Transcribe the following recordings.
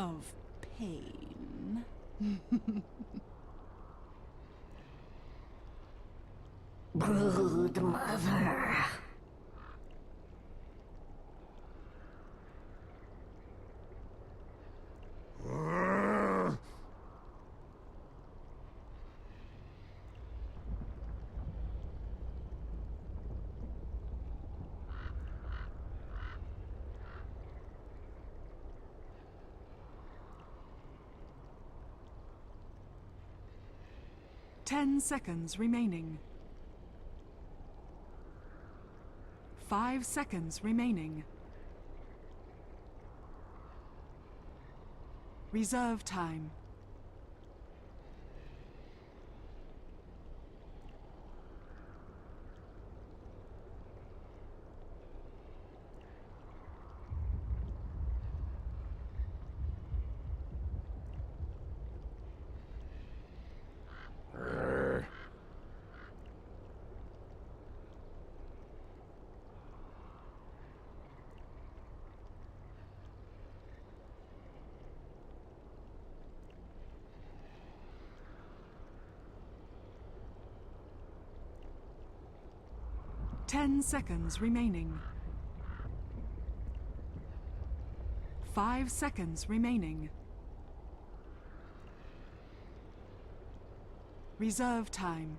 of pain. Brood mother. Ten seconds remaining. 5 seconds remaining. Reserve time. Ten seconds remaining. 5 seconds remaining. Reserve time.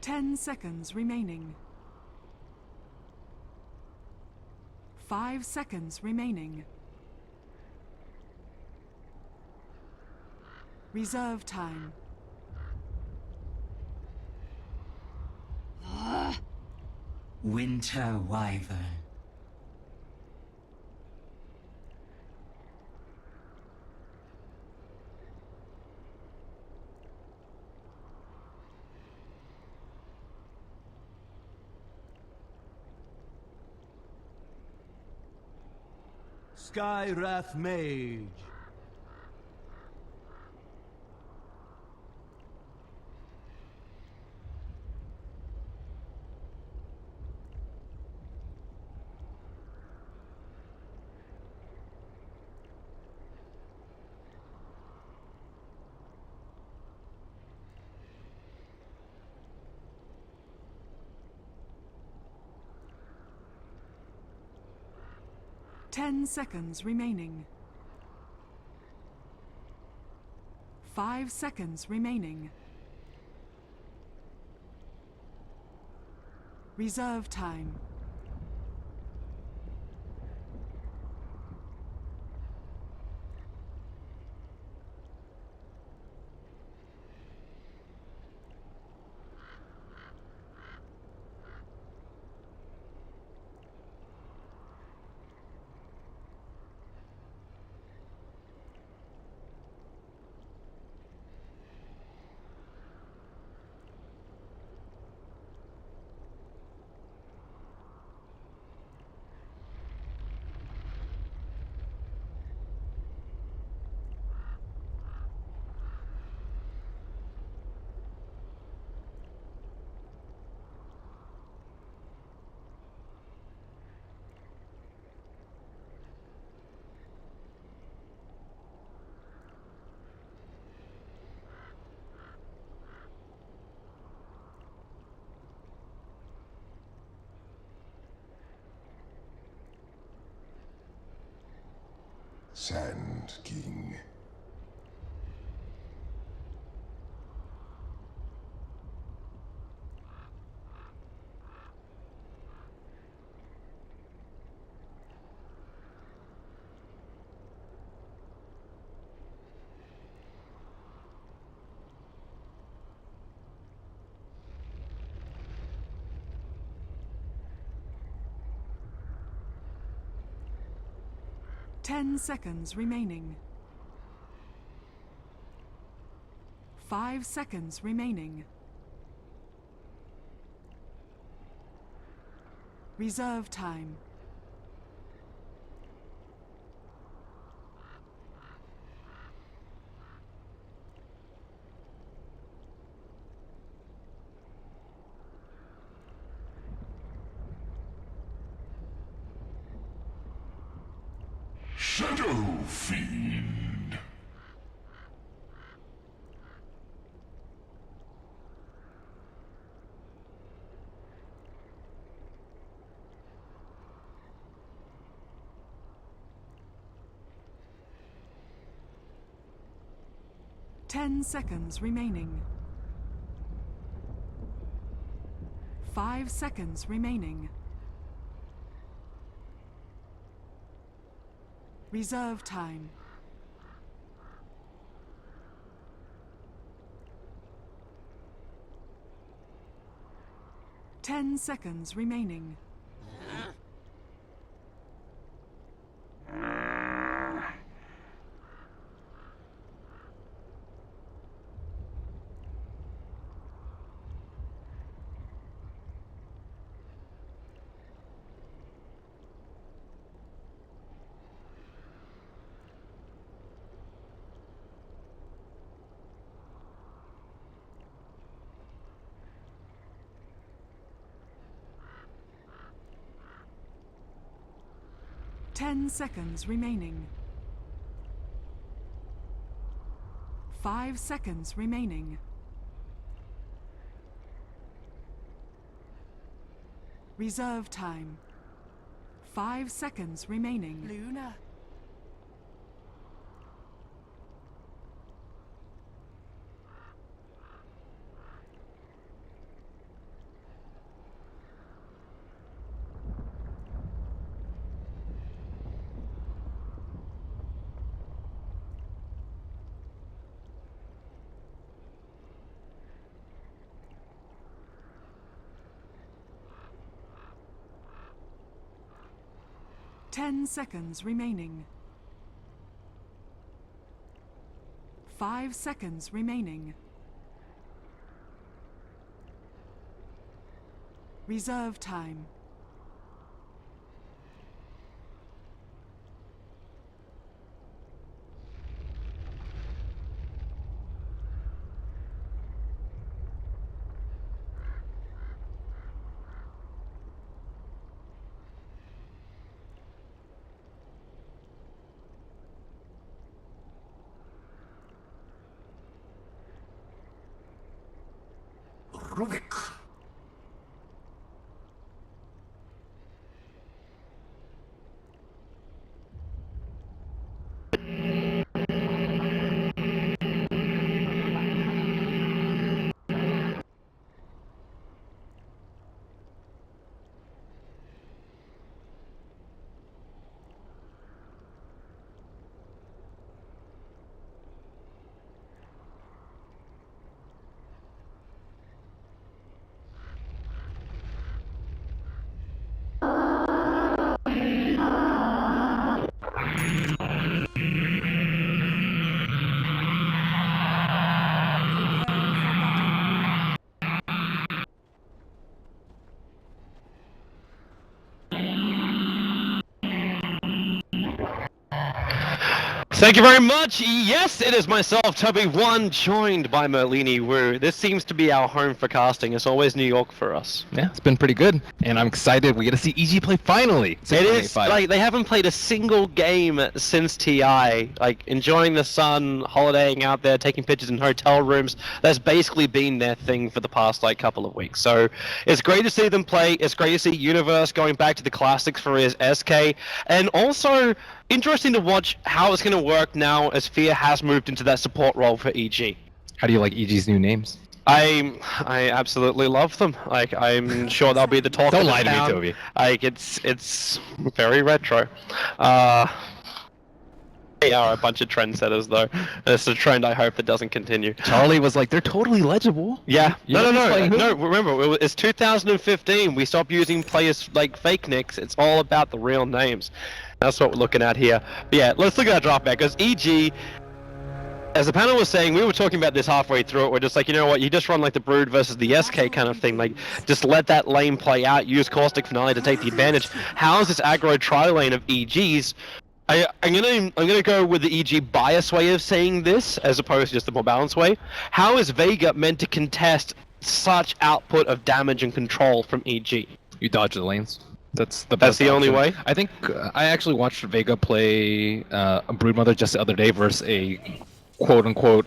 Ten seconds remaining. 5 seconds remaining. Reserve time. Winter Wyvern. Sky Wrath Mage. Ten seconds remaining. 5 seconds remaining. Reserve time. Sand King. Ten seconds remaining. 5 seconds remaining. Reserve time. Shadow Fiend. Ten seconds remaining. 5 seconds remaining. Reserve time. Ten seconds remaining. Ten seconds remaining. 5 seconds remaining. Reserve time. 5 seconds remaining. Luna. Ten seconds remaining. 5 seconds remaining. Reserve time. Rubik. Thank you very much. Yes, it is myself, Toby1, joined by Merlini Wu. This seems to be our home for casting. It's always New York for us. Yeah, it's been pretty good, and I'm excited. We get to see EG play finally. It is like they haven't played a single game since TI. Like enjoying the sun, holidaying out there, taking pictures in hotel rooms. That's basically been their thing for the past like couple of weeks. So it's great to see them play. It's great to see Universe going back to the classics for his SK, and also interesting to watch how it's going to work now as Fear has moved into that support role for EG. How do you like EG's new names? I absolutely love them. Like I'm sure they'll be the talk. Don't lie to me, Toby. Like it's very retro. They are a bunch of trendsetters though. It's a trend I hope that doesn't continue. Charlie was like, they're totally legible. Yeah. No. No. Remember, it's 2015. We stopped using players like fake nicks. It's all about the real names. That's what we're looking at here. But yeah, let's look at our draft back because EG as the panel was saying, we were talking about this halfway through it. We're just like, you know what, you just run like the Brood versus the SK kind of thing. Like, just let that lane play out, use Caustic Finale to take the advantage. How is this aggro tri-lane of EGs? I'm gonna go with the EG bias way of saying this, as opposed to just the more balanced way. How is Vega meant to contest such output of damage and control from EG? You dodge the lanes. That's the That's best the only option. way? I think I actually watched Vega play a Broodmother just the other day versus a quote-unquote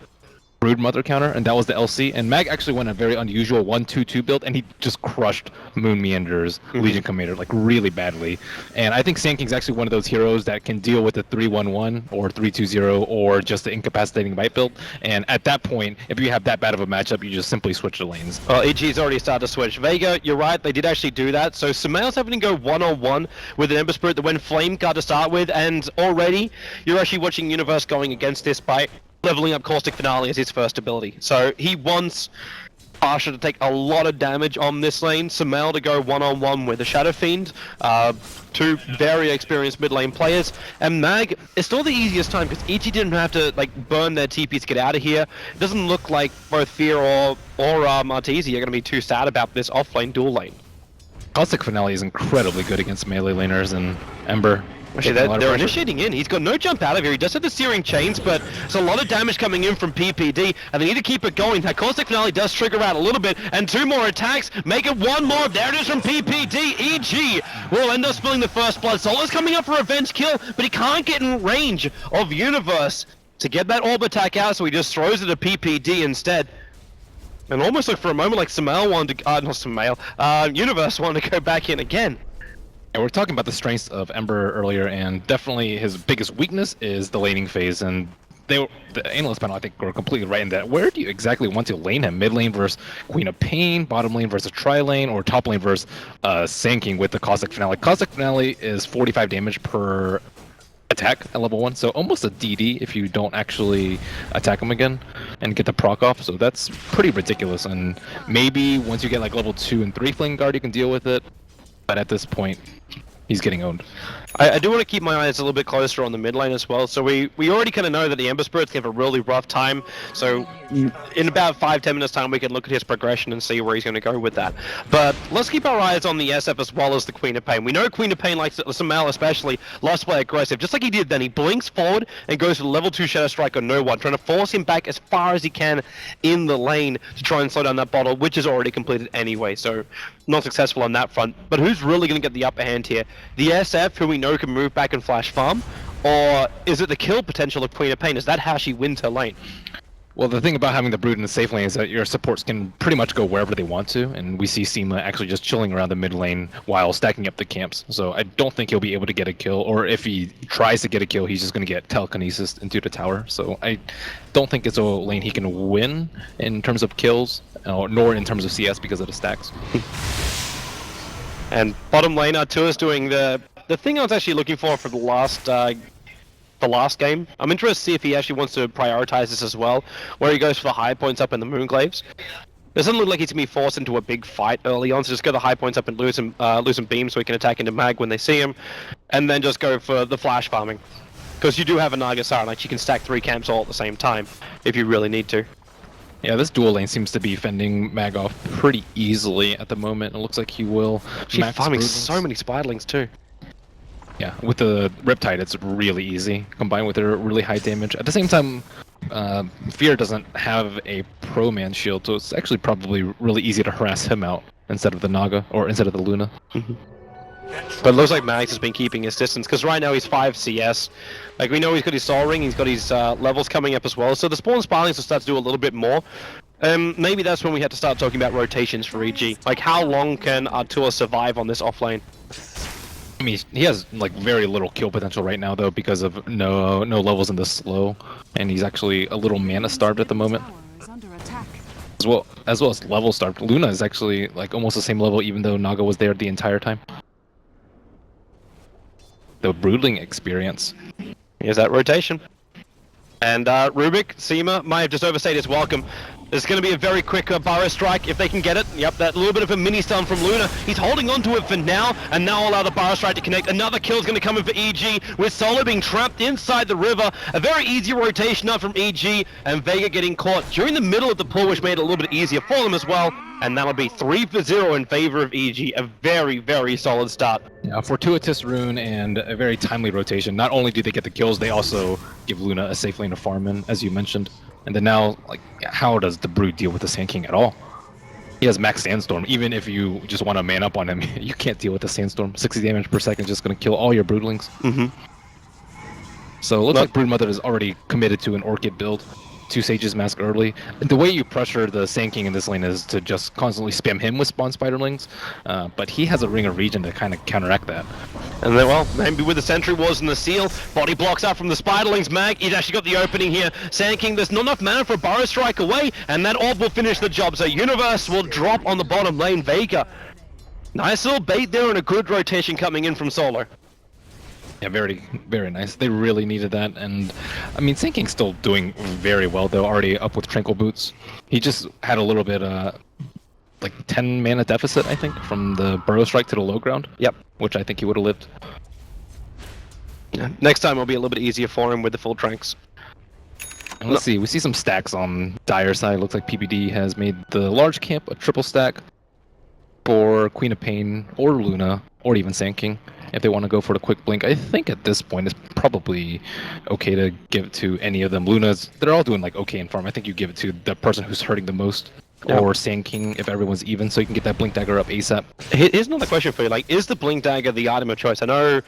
Broodmother counter, and that was the LC. And Mag actually went a very unusual 1-2-2 build, and he just crushed Moon Meander's Legion Commander like really badly. And I think Sand King's actually one of those heroes that can deal with the 3-1-1 or 3-2-0 or just the incapacitating bite build. And at that point, if you have that bad of a matchup, you just simply switch the lanes. Well, EG's already started to switch. Vega, you're right, they did actually do that. So Sumail's having to go one-on-one with an Ember Spirit that went Flame Guard to start with, and already you're actually watching Universe going against this by leveling up Caustic Finale as his first ability. So he wants Asha to take a lot of damage on this lane, Sumail to go one-on-one with the Shadow Fiend, two very experienced mid lane players, and Mag is still the easiest time because EG didn't have to like burn their TPs to get out of here. It doesn't look like both Fear or Arteezy are going to be too sad about this off-lane dual lane. Caustic Finale is incredibly good against melee laners, and Ember. Actually, they're initiating in. He's got no jump out of here. He does have the Searing Chains, but there's a lot of damage coming in from PPD, and they need to keep it going. That Caustic Finale does trigger out a little bit, and two more attacks. Make it one more. There it is from PPD. EG will end up spilling the first blood. Solo's coming up for a revenge kill, but he can't get in range of Universe to get that orb attack out, so he just throws it at PPD instead. And almost like for a moment like Sumail wanted to, not Sumail, Universe wanted to go back in again. And we're talking about the strengths of Ember earlier, and definitely his biggest weakness is the laning phase. And the analyst panel, I think, were completely right in that. Where do you exactly want to lane him? Mid lane versus Queen of Pain, bottom lane versus Tri-Lane, or top lane versus Sand King with the Caustic Finale? Caustic Finale is 45 damage per attack at level 1, so almost a DD if you don't actually attack him again and get the proc off. So that's pretty ridiculous. And maybe once you get like level 2 and 3 Flame Guard, you can deal with it. But at this point, he's getting owned. I do want to keep my eyes a little bit closer on the mid lane as well. So we already kind of know that the Ember Spirits have a really rough time. So in about 5-10 minutes time, we can look at his progression and see where he's going to go with that. But let's keep our eyes on the SF as well as the Queen of Pain. We know Queen of Pain likes Sumail especially loves to play aggressive, just like he did then. He blinks forward and goes for the level 2 Shadow Strike on no one, trying to force him back as far as he can in the lane to try and slow down that bottle, which is already completed anyway. So not successful on that front. But who's really going to get the upper hand here? The SF, who we know can move back and flash farm, or is it the kill potential of Queen of Pain? Is that how she wins her lane? Well, the thing about having the Brood in the safe lane is that your supports can pretty much go wherever they want to, and we see Seema actually just chilling around the mid lane while stacking up the camps. So I don't think he'll be able to get a kill, or if he tries to get a kill, he's just going to get telekinesis into the tower. So I don't think it's a lane he can win in terms of kills, nor in terms of CS because of the stacks. And bottom lane, Artua's doing the thing I was actually looking for the last game. I'm interested to see if he actually wants to prioritize this as well, where he goes for the high points up in the Moonglaves. It doesn't look like he's going to be forced into a big fight early on, so just go the high points up and lose some beams so he can attack into Mag when they see him, and then just go for the flash farming. Because you do have a Naga Siren, like you can stack 3 camps all at the same time, if you really need to. Yeah, this dual lane seems to be fending Mag off pretty easily at the moment. It looks like he will. She's farming so many Spiderlings too. Yeah, with the Riptide, it's really easy, combined with her really high damage. At the same time, Fear doesn't have a pro-man shield, so it's actually probably really easy to harass him out instead of the Naga, or instead of the Luna. But it looks like Max has been keeping his distance, because right now he's 5 CS. Like, we know he's got his Soul Ring, he's got his levels coming up as well, so the Spawn Spiralings will start to do a little bit more. Maybe that's when we have to start talking about rotations for EG. Like, how long can Artua survive on this offlane? I mean, he has like very little kill potential right now, though, because of no levels in the slow, and he's actually a little mana starved at the moment. As well as level starved. Luna is actually like almost the same level, even though Naga was there the entire time. The Broodling experience. Here's that rotation. And Rubik, Seema might have just overstayed his welcome. There's going to be a very quick Burrow strike if they can get it. Yep, that little bit of a mini stun from Luna. He's holding on to it for now, and now allow the Burrow strike to connect. Another kill is going to come in for EG, with Solo being trapped inside the river. A very easy rotation up from EG, and Vega getting caught during the middle of the pull, which made it a little bit easier for them as well. And that'll be 3-0 in favor of EG. A very, very solid start. Yeah, fortuitous rune and a very timely rotation. Not only do they get the kills, they also give Luna a safe lane to farm in, as you mentioned. And then now, like, how does the Brood deal with the Sand King at all? He has max Sandstorm. Even if you just want to man up on him, you can't deal with the Sandstorm. 60 damage per second is just going to kill all your Broodlings. So it looks like Broodmother is already committed to an Orchid build. 2 Sages Mask early. The way you pressure the Sand King in this lane is to just constantly spam him with Spawn Spiderlings, but he has a Ring of Regen to kind of counteract that. And then, well, maybe with the Sentry Wars and the Seal, body blocks out from the Spiderlings mag. He's actually got the opening here. Sand King, there's not enough mana for a Burrow Strike away, and that orb will finish the job. So Universe will drop on the bottom lane. Vega. Nice little bait there and a good rotation coming in from Solo. Yeah, very, very nice. They really needed that, and I mean, Sand King's still doing very well, though, already up with Tranquil Boots. He just had a little bit, like 10 mana deficit, I think, from the Burrow Strike to the low ground. Yep. Which I think he would have lived. Yeah. Next time will be a little bit easier for him with the full tranks. And let's see, we see some stacks on Dire side. Looks like PBD has made the large camp a triple stack for Queen of Pain or Luna, or even Sand King. If they want to go for the quick blink, I think at this point it's probably okay to give it to any of them. Luna's, they're all doing like okay in farm. I think you give it to the person who's hurting the most, or Sand King if everyone's even, so you can get that blink dagger up ASAP. Here's another question for you. Like, is the blink dagger the item of choice? I know,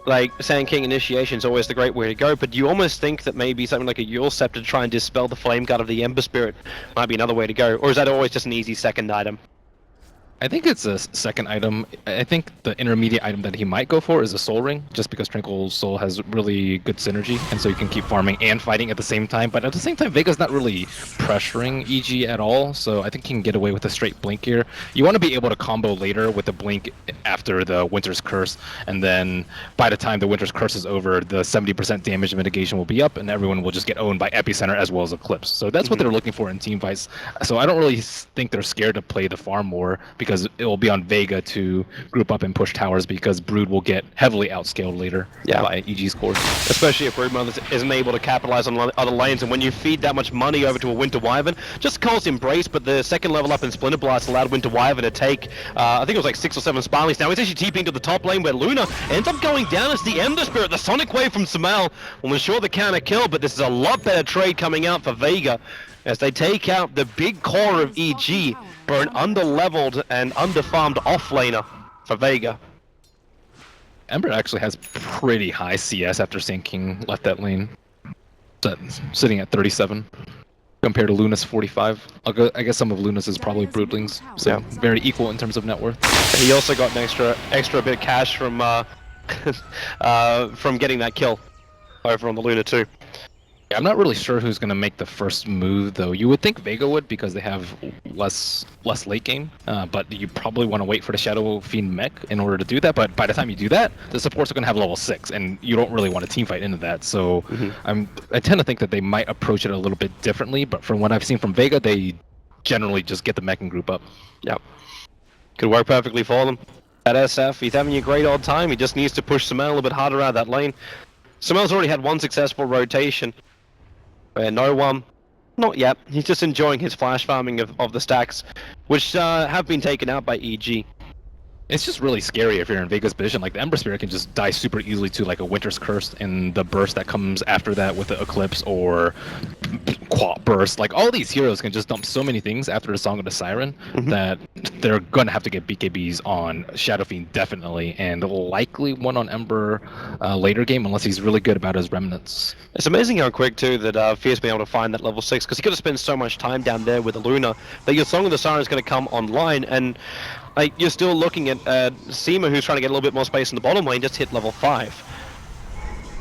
like, Sand King initiation is always the great way to go, but do you almost think that maybe something like a Yule Scepter to try and dispel the flame guard of the Ember Spirit might be another way to go, or is that always just an easy second item? I think it's a second item. I think the intermediate item that he might go for is a Soul Ring, just because Tranquil Soul has really good synergy, and so you can keep farming and fighting at the same time. But at the same time, Vega's not really pressuring EG at all, so I think he can get away with a straight blink here. You want to be able to combo later with the blink after the Winter's Curse, and then by the time the Winter's Curse is over, the 70% damage mitigation will be up, and everyone will just get owned by Epicenter as well as Eclipse. So that's what they're looking for in team fights. So I don't really think they're scared to play the farm war, because it will be on Vega to group up and push towers, because Brood will get heavily outscaled later by EG's cores. Especially if Broodmother isn't able to capitalize on other lanes, and when you feed that much money over to a Winter Wyvern, just calls Embrace, but the second level up in Splinter Blast allowed Winter Wyvern to take, I think it was like 6 or 7 Sparlings. Now he's actually TPing to the top lane where Luna ends up going down as the Ember Spirit. The Sonic Wave from Sumail will ensure the counter kill, but this is a lot better trade coming out for Vega, as they take out the big core of EG for an under-leveled and under-farmed off-laner for Vega. Ember actually has pretty high CS after Sand King left that lane. Sitting at 37 compared to Luna's 45. I guess some of Luna's is probably Broodlings, so very equal in terms of net worth. He also got an extra bit of cash from getting that kill over on the Luna too. Yeah, I'm not really sure who's going to make the first move, though. You would think Vega would, because they have less late game, but you probably want to wait for the Shadow Fiend mech in order to do that. But by the time you do that, the supports are going to have level 6, and you don't really want to team fight into that. So I tend to think that they might approach it a little bit differently, but from what I've seen from Vega, they generally just get the mech and group up. Yep. Could work perfectly for them. At SF, he's having a great old time. He just needs to push Sumail a little bit harder out of that lane. Sumail's already had one successful rotation. No one, not yet. He's just enjoying his flash farming of the stacks, which have been taken out by EG. It's just really scary if you're in Vega's position. Like, the Ember Spirit can just die super easily to like a Winter's Curse, and the burst that comes after that with the Eclipse or Quap Burst. Like, all these heroes can just dump so many things after the Song of the Siren that they're gonna have to get BKBs on Shadow Fiend definitely, and likely one on Ember later game, unless he's really good about his remnants. It's amazing how quick too that Fierce been able to find that level 6, because he could have spent so much time down there with the Luna that your Song of the Siren is going to come online, and like, you're still looking at Seema, who's trying to get a little bit more space in the bottom lane, just hit level 5.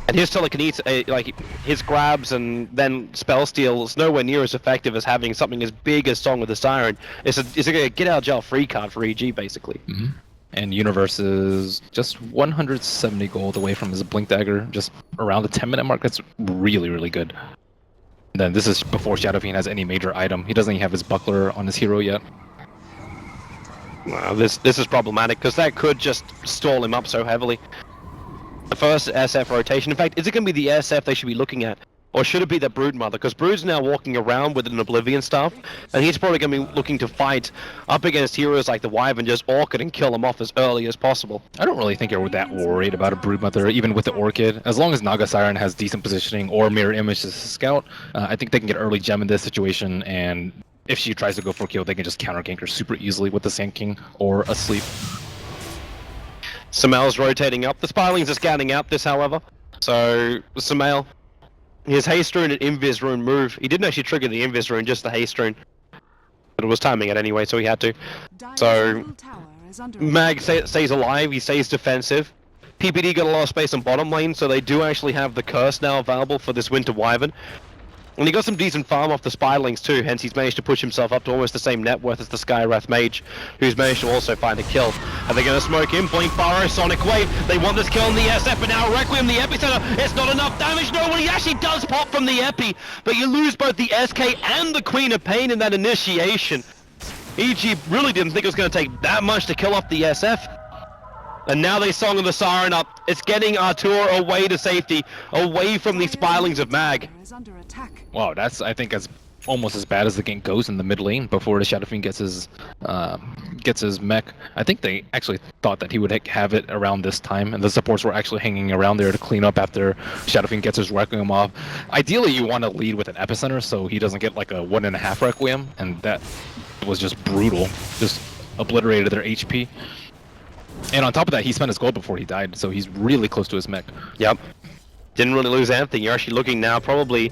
And his telekinesis, like his grabs and then spell steal is nowhere near as effective as having something as big as Song of the Siren. It's a get out of jail free card for EG basically. And Universe is just 170 gold away from his Blink Dagger, just around the 10-minute mark. That's really, really good. Then this is before Shadow Fiend has any major item. He doesn't even have his buckler on his hero yet. Wow, this is problematic because that could just stall him up so heavily. The first SF rotation. In fact, is it going to be the SF they should be looking at? Or should it be the Broodmother? Because Brood's now walking around with an Oblivion staff, and he's probably going to be looking to fight up against heroes like the Wyvern, just Orchid and kill them off as early as possible. I don't really think you're that worried about a Broodmother, even with the Orchid. As long as Naga Siren has decent positioning or Mirror Image as a scout, I think they can get early gem in this situation, and if she tries to go for kill, they can just counter gank her super easily with the Sand King or Asleep. Sumail's rotating up. The Spirelings are scanning out this, however. So, Sumail, his haste rune and invis rune move. He didn't actually trigger the invis rune, just the haste rune. But it was timing it anyway, so he had to. So, Mag stays alive, he stays defensive. PPD got a lot of space on bottom lane, so they do actually have the curse now available for this Winter Wyvern. And he got some decent farm off the Spirelings too, hence he's managed to push himself up to almost the same net worth as the Skywrath Mage, who's managed to also find a kill. Are they going to smoke him? Blink Burrow, Sonic Wave, they want this kill on the SF, but now Requiem, the Epicenter, it's not enough damage, no, well he actually does pop from the Epi, but you lose both the SK and the Queen of Pain in that initiation. EG really didn't think it was going to take that much to kill off the SF. And now they Song of the Siren up. It's getting Artur away to safety, away from the Spirelings of Mag. Wow, that's, I think, almost as bad as the gank goes in the mid lane before the Shadow Fiend gets his mech. I think they actually thought that he would have it around this time, and the supports were actually hanging around there to clean up after Shadow Fiend gets his Requiem off. Ideally, you want to lead with an Epicenter so he doesn't get like a 1.5 Requiem, and that was just brutal. Just obliterated their HP. And on top of that, he spent his gold before he died, so he's really close to his mech. Yep. Didn't really lose anything. You're actually looking now probably,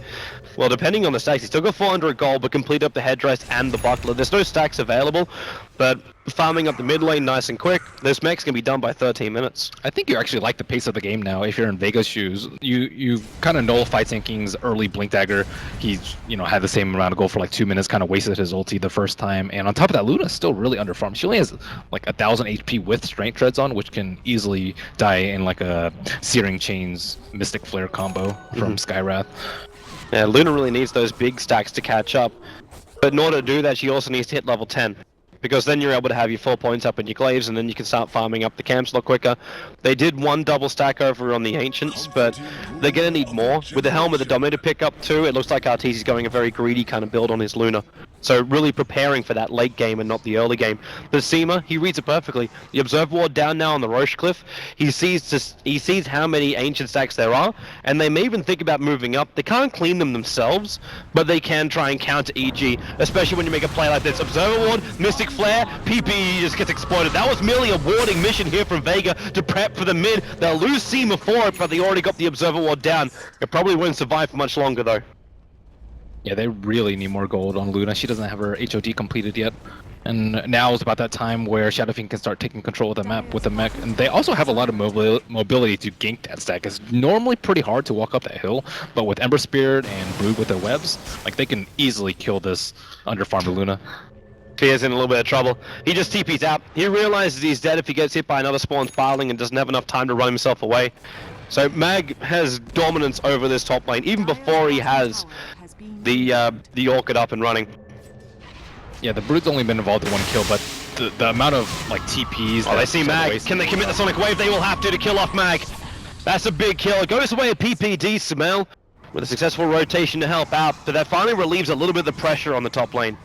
well, depending on the stacks, he still got 400 gold, but complete up the headdress and the buckler. There's no stacks available, but farming up the mid lane nice and quick. This mech's gonna be done by 13 minutes. I think you actually like the pace of the game now. If you're in Vega's shoes, you kind of nullified Sand King's early Blink Dagger. He's, had the same amount of gold for like 2 minutes, kind of wasted his ulti the first time. And on top of that, Luna's still really underfarmed. She only has like 1,000 HP with Strength Treads on, which can easily die in like a Searing Chains Mystic Flare combo from Skywrath. Yeah, Luna really needs those big stacks to catch up. But in order to do that, she also needs to hit level 10. Because then you're able to have your 4 points up in your glaives, and then you can start farming up the camps a lot quicker. They did one double stack over on the Ancients, but they're going to need more. With the Helm of the Dominator pickup too, it looks like Arteezy's going a very greedy kind of build on his Luna. So really preparing for that late game and not the early game. But Seema, he reads it perfectly. The Observer Ward down now on the Roche Cliff. He sees how many Ancient stacks there are, and they may even think about moving up. They can't clean them themselves, but they can try and counter EG, especially when you make a play like this. Observer Ward, Mystic Flare, PPE just gets exploded. That was merely a warding mission here from Vega to prep for the mid. They'll lose Seema for it, but they already got the Observer Ward down. It probably won't survive for much longer though. Yeah, they really need more gold on Luna. She doesn't have her HOD completed yet. And now is about that time where Shadow Fiend can start taking control of the map with the mech. And they also have a lot of mobility to gank that stack. It's normally pretty hard to walk up that hill, but with Ember Spirit and Brood with their webs, like they can easily kill this underfarmed Luna. Fear's in a little bit of trouble. He just TP's out. He realizes he's dead if he gets hit by another spawn Spiraling and doesn't have enough time to run himself away. So Mag has dominance over this top lane, even before he has the Orchid up and running. Yeah, the Brood's only been involved in one kill, but the amount of like TPs... Oh, they see Mag. Can they commit the Sonic Wave? They will have to kill off Mag. That's a big kill. It goes away at PPD, Sumail, with a successful rotation to help out, but that finally relieves a little bit of the pressure on the top lane.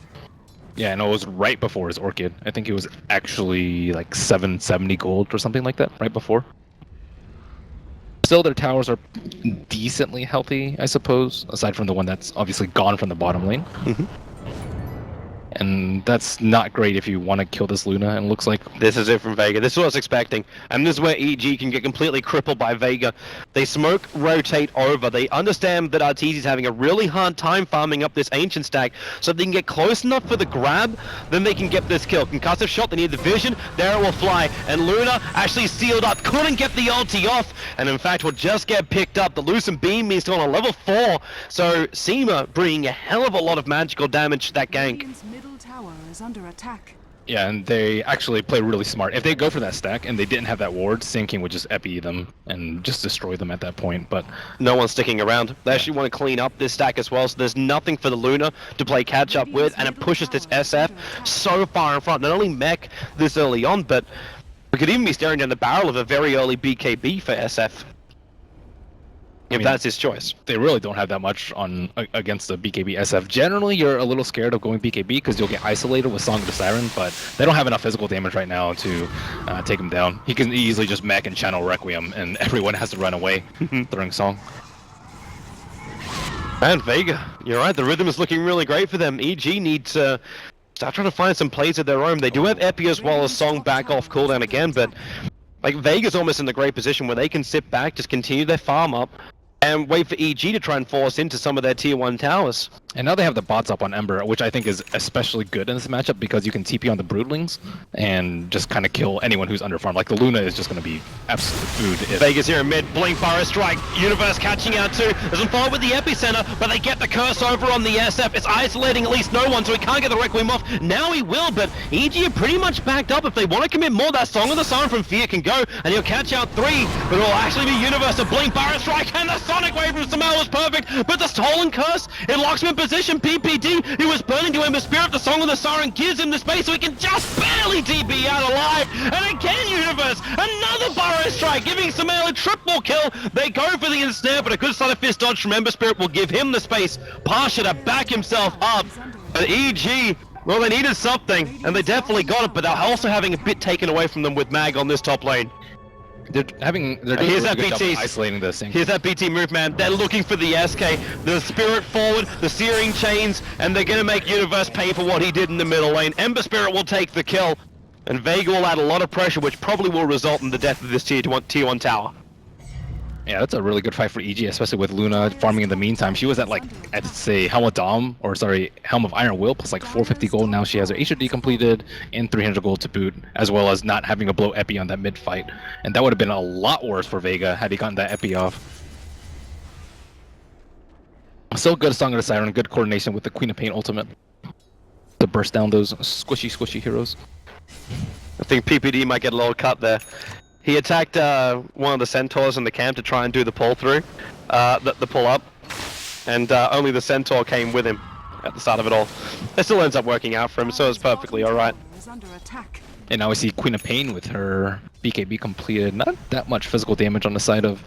Yeah, no, it was right before his Orchid. I think it was actually like 770 gold or something like that, right before. Still, their towers are decently healthy, I suppose, aside from the one that's obviously gone from the bottom lane. And that's not great if you want to kill this Luna, and it looks like... This is it from Vega. This is what I was expecting. And this is where EG can get completely crippled by Vega. They smoke, rotate over. They understand that Arteezy's having a really hard time farming up this Ancient stack, so if they can get close enough for the grab, then they can get this kill. Concussive shot, they need the vision, there it will fly. And Luna actually sealed up, couldn't get the ulti off, and in fact will just get picked up. The Lucent Beam means on a level 4, so Seema bringing a hell of a lot of magical damage to that gank. Middle tower is under attack. Yeah, and they actually play really smart. If they go for that stack and they didn't have that ward, Sand King would just epi them and just destroy them at that point. But no one's sticking around. They actually want to clean up this stack as well, so there's nothing for the Luna to play catch up with, and it pushes this SF so far in front. Not only mech this early on, but we could even be staring down the barrel of a very early BKB for SF. If that's his choice. They really don't have that much on against the BKB SF. Generally, you're a little scared of going BKB because you'll get isolated with Song of the Siren, but they don't have enough physical damage right now to take him down. He can easily just mech and channel Requiem, and everyone has to run away during Song. And Vega, you're right, the rhythm is looking really great for them. EG need to start trying to find some plays of their own. They do have Epi as well as Song back off cooldown again, but like Vega's almost in the great position where they can sit back, just continue their farm up, and wait for EG to try and force into some of their tier 1 towers. And now they have the bots up on Ember, which I think is especially good in this matchup because you can TP on the Broodlings and just kind of kill anyone who's under farm. Like the Luna is just going to be absolute food. Vega's here in mid, blink Burrow Strike, Universe catching out too. Doesn't fall with the epicenter, but they get the curse over on the SF. It's isolating at least no one, so he can't get the Requiem off. Now he will, but EG are pretty much backed up. If they want to commit more, that Song of the Siren from Fear can go, and he'll catch out 3, but it'll actually be Universe to blink Burrow Strike, and the Sonic Wave from Samuel was perfect, but the stolen curse, it locks him in position. PPD, who was burning to Ember Spirit, the Song of the Siren gives him the space so he can just barely TP out alive. And again, Universe, another Burrow Strike, giving Samuel a triple kill. They go for the ensnare, but a good sleight of fist dodge from Ember Spirit will give him the space. Pasha to back himself up. And EG, well, they needed something, and they definitely got it, but they're also having a bit taken away from them with Mag on this top lane. They're doing Here's a that really good job BT. of isolating the Sand King. Here's that BT move, man. They're looking for the SK, the Spirit forward, the Searing Chains, and they're gonna make Universe pay for what he did in the middle lane. Ember Spirit will take the kill, and Vega will add a lot of pressure, which probably will result in the death of this tier 1 tower. Yeah, that's a really good fight for EG, especially with Luna farming in the meantime. She was at like, I'd say Helm of Iron Will plus like 450 gold. Now she has her HOD completed and 300 gold to boot, as well as not having a blow epi on that mid fight. And that would have been a lot worse for Vega had he gotten that epi off. Still good Song of the Siren, good coordination with the Queen of Pain ultimate to burst down those squishy heroes. I think PPD might get a little cut there. He attacked one of the centaurs in the camp to try and do the pull through, the pull up, and only the centaur came with him at the start of it all. It still ends up working out for him, so it's perfectly alright. And now we see Queen of Pain with her BKB completed. Not that much physical damage on the side of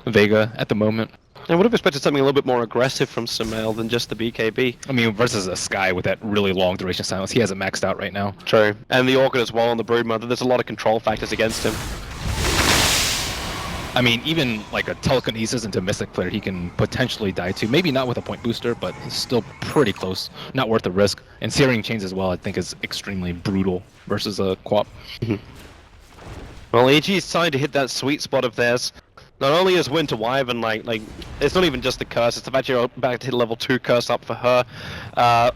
Vega at the moment. I would have expected something a little bit more aggressive from Sumail than just the BKB. I mean, versus a Sky with that really long duration silence. He has it maxed out right now. True. And the Orchid as well on the Broodmother. There's a lot of control factors against him. I mean, even like a telekinesis into Mystic Flare, he can potentially die to. Maybe not with a point booster, but he's still pretty close. Not worth the risk. And Searing Chains as well, I think, is extremely brutal versus a Quap. Well, EG is trying to hit that sweet spot of theirs. Not only is Winter Wyvern like it's not even just the curse, it's the fact you're about to hit level 2 curse up for her.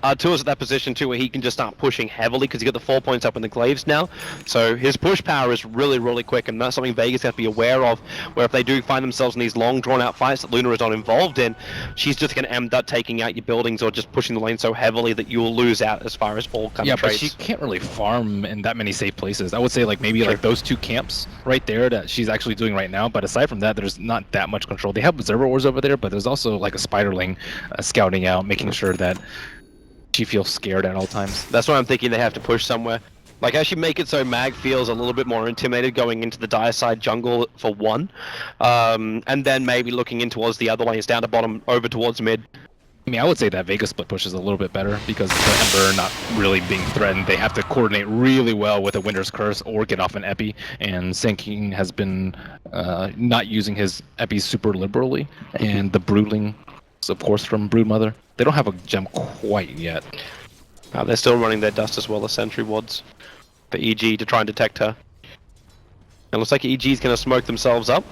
Artur's at that position too where he can just start pushing heavily because he got the 4 points up in the glaives now. So his push power is really quick, and that's something Vegas has to be aware of, where if they do find themselves in these long drawn out fights that Luna is not involved in, she's just going to end up taking out your buildings or just pushing the lane so heavily that you will lose out as far as all kind of traits. But she can't really farm in that many safe places. I would say like maybe like those 2 camps right there that she's actually doing right now, but aside from that, there's not that much control. They have Observer Wars over there, but there's also like a Spiderling scouting out, making sure that she feels scared at all times. That's why I'm thinking they have to push somewhere. Like, actually make it so Mag feels a little bit more intimidated going into the dire side jungle for one, and then maybe looking in towards the other lanes, down to bottom, over towards mid. I mean, I would say that Vega split push is a little bit better because the Ember not really being threatened. They have to coordinate really well with a Winter's Curse or get off an Epi, and Sand King has been not using his Epis super liberally, and the Broodling, of course, from Broodmother. They don't have a gem quite yet. They're still running their Dust as well as Sentry Wards for EG to try and detect her. It looks like EG is going to smoke themselves up.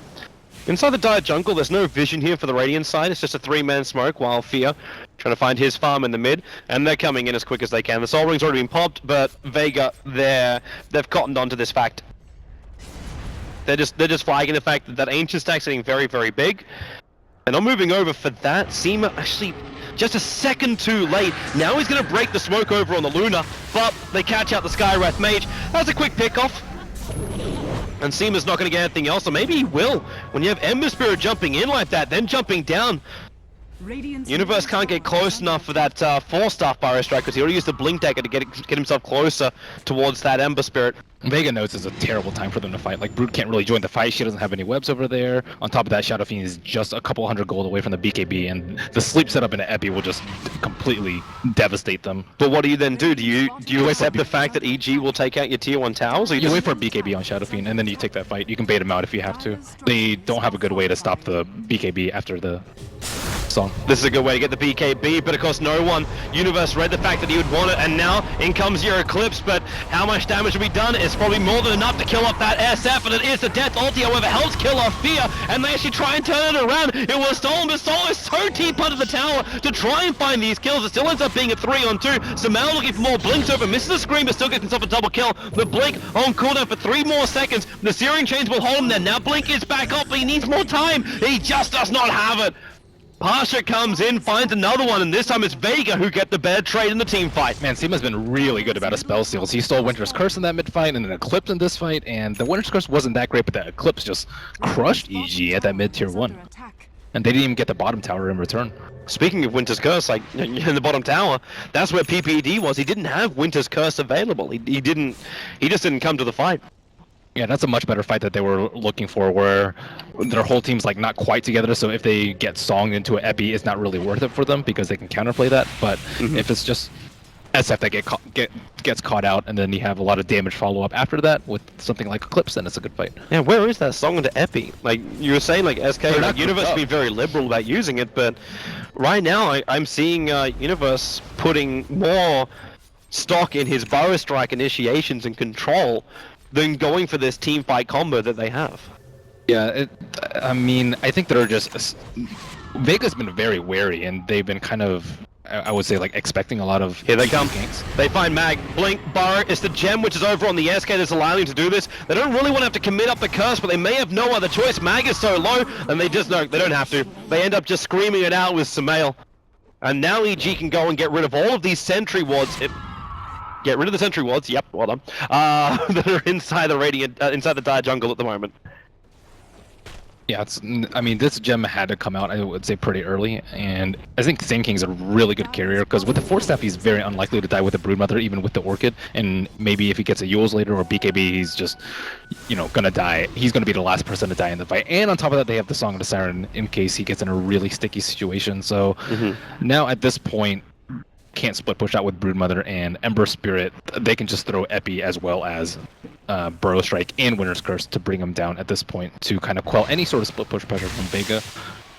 Inside the dire jungle, there's no vision here for the Radiant side. It's just a 3-man smoke, while Fear trying to find his farm in the mid, and they're coming in as quick as they can. The Soul Ring's already been popped, but Vega, they've cottoned onto this fact. They're just flagging the fact that Ancient stack's getting very big. And I'm moving over for that. Seema actually just a second too late. Now he's going to break the smoke over on the Luna, but they catch out the Skywrath Mage. That's a quick pickoff. And Seema's not going to get anything else, or maybe he will. When you have Ember Spirit jumping in like that, then jumping down, Universe can't get close enough for that 4-star Fire Strike, because he already used the Blink Dagger to get himself closer towards that Ember Spirit. Vega knows it's a terrible time for them to fight. Like, Brute can't really join the fight. She doesn't have any webs over there. On top of that, Shadow Fiend is just a couple hundred gold away from the BKB, and the sleep setup in an Epi will just completely devastate them. But what do you then do? Do you accept the fact that EG will take out your tier 1 towers? Or You wait for a BKB on Shadow Fiend, and then you take that fight. You can bait them out if you have to. They don't have a good way to stop the BKB after the song. This is a good way to get the BKB, but of course no one. Universe read the fact that he would want it, and now in comes your Eclipse, but how much damage will be done? It's probably more than enough to kill off that SF, and it is the Death Ulti, however, helps kill off Fear, and they actually try and turn it around. It was stolen, but Soul is so deep under the tower to try and find these kills. It still ends up being a 3-on-2. Samel looking for more blinks over, misses the screen, but still gets himself a double kill. The Blink on cooldown for 3 more seconds. The Searing Chains will hold him there. Now Blink is back up, but he needs more time. He just does not have it. Pasha comes in, finds another one, and this time it's Vega who get the better trade in the team fight. Man, Seema's been really good about his spell steals. He stole Winter's Curse in that mid fight and an Eclipse in this fight, and the Winter's Curse wasn't that great, but that Eclipse just crushed EG at that mid tier 1. And they didn't even get the bottom tower in return. Speaking of Winter's Curse, like in the bottom tower, that's where PPD was. He didn't have Winter's Curse available. He just didn't come to the fight. Yeah, that's a much better fight that they were looking for, where their whole team's like not quite together, so if they get songed into an Epi, it's not really worth it for them because they can counterplay that. But if it's just SF that gets caught out, and then you have a lot of damage follow-up after that with something like Eclipse, then it's a good fight. Yeah, where is that song into Epi? Like, you were saying, like, SK, like, Universe be very liberal about using it, but right now I'm seeing Universe putting more stock in his Burrow Strike initiations and control than going for this team fight combo that they have. Yeah, I mean, I think they're just... Vega's been very wary, and they've been kind of, I would say, like, expecting a lot of... Here they come. Ganks. They find Mag, Blink, Burrow. It's the gem which is over on the SK that's allowing them to do this. They don't really want to have to commit up the curse, but they may have no other choice. Mag is so low, and they just know they don't have to. They end up just screaming it out with Samael. And now EG can go and get rid of all of these sentry wards. Get rid of the sentry wards, yep, well done, that are inside the Radiant, inside the Dire Jungle at the moment. Yeah, I mean, this gem had to come out, I would say, pretty early, and I think Sand King's a really good carrier, because with the Force Staff, he's very unlikely to die with the Broodmother, even with the Orchid, and maybe if he gets a Yules later or BKB, he's just, you know, gonna die. He's gonna be the last person to die in the fight, and on top of that, they have the Song of the Siren in case he gets in a really sticky situation, so now at this point, can't split push out with Broodmother and Ember Spirit. They can just throw Epi as well as Burrow Strike and Winter's Curse to bring them down at this point to kind of quell any sort of split push pressure from Vega.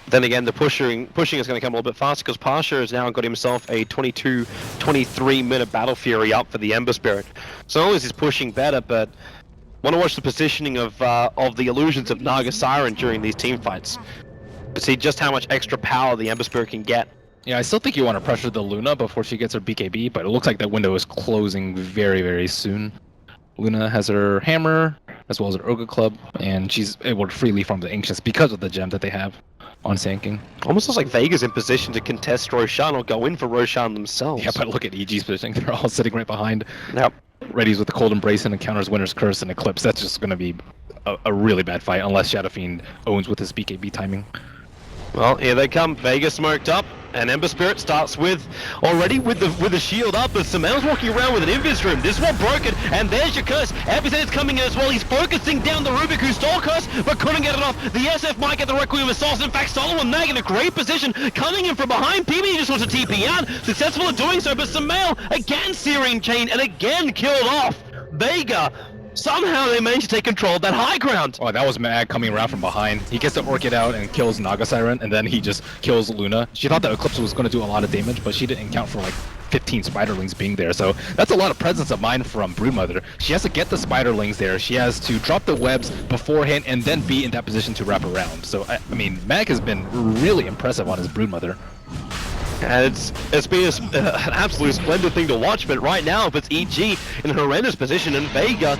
Then again, the pushing is going to come a little bit faster because Pasha has now got himself a 22-23 minute Battle Fury up for the Ember Spirit. So not only is he's pushing better, but want to watch the positioning of the illusions of Naga Siren during these team fights to see just how much extra power the Ember Spirit can get. Yeah, I still think you want to pressure the Luna before she gets her BKB, but it looks like that window is closing very, very soon. Luna has her hammer, as well as her Ogre Club, and she's able to freely farm the Ancients because of the gem that they have on Sand King. Almost looks like Vega's in position to contest Roshan or go in for Roshan themselves. Yeah, but look at EG's positioning. They're all sitting right behind. Yep. Readies with the Cold Embrace and encounters Winter's Curse and Eclipse. That's just going to be a really bad fight, unless Shadow Fiend owns with his BKB timing. Well, here they come. Vega smoked up, and Ember Spirit starts with the shield up, but Samel's walking around with an Invis Room. This one broken, and there's your curse. Epicent's coming in as well. He's focusing down the Rubik who stole curse, but couldn't get it off. The SF might get the Requiem of Souls. In fact, Solomon Mag in a great position, coming in from behind. PB just wants to TP out, successful in doing so, but Samel again Searing Chain and again killed off Vega. Somehow they managed to take control of that high ground. Oh, that was Mag coming around from behind. He gets the Orchid out and kills Naga Siren, and then he just kills Luna. She thought that Eclipse was going to do a lot of damage, but she didn't count for like 15 Spiderlings being there. So that's a lot of presence of mind from Broodmother. She has to get the Spiderlings there. She has to drop the webs beforehand and then be in that position to wrap around. So, I mean, Mag has been really impressive on his Broodmother. And it's been an absolute splendid thing to watch, but right now, if it's EG in a horrendous position and Vega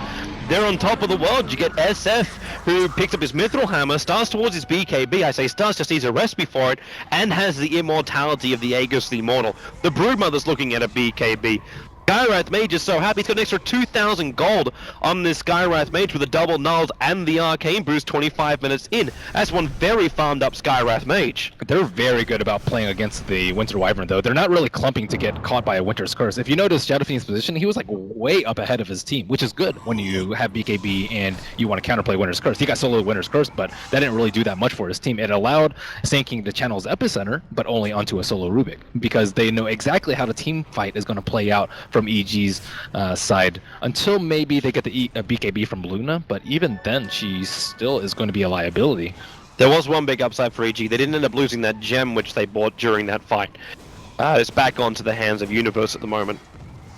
they're on top of the world. You get SF, who picks up his Mithril Hammer, starts towards his BKB. I say starts, just needs a recipe for it, and has the immortality of the Aegis the Immortal. The Broodmother's looking at a BKB. Skywrath Mage is so happy. He's got an extra 2,000 gold on this Skywrath Mage with the double nulls and the arcane boost 25 minutes in. That's one very farmed up Skywrath Mage. They're very good about playing against the Winter Wyvern, though. They're not really clumping to get caught by a Winter's Curse. If you notice Shadow Fiend's position, he was like way up ahead of his team, which is good when you have BKB and you want to counterplay Winter's Curse. He got solo Winter's Curse, but that didn't really do that much for his team. It allowed Sand King to channel his Epicenter, but only onto a solo Rubik, because they know exactly how the team fight is going to play out from EG's side until maybe they get the BKB from Luna, but even then she still is going to be a liability. There was one big upside for EG. They didn't end up losing that gem which they bought during that fight. It's back onto the hands of Universe at the moment.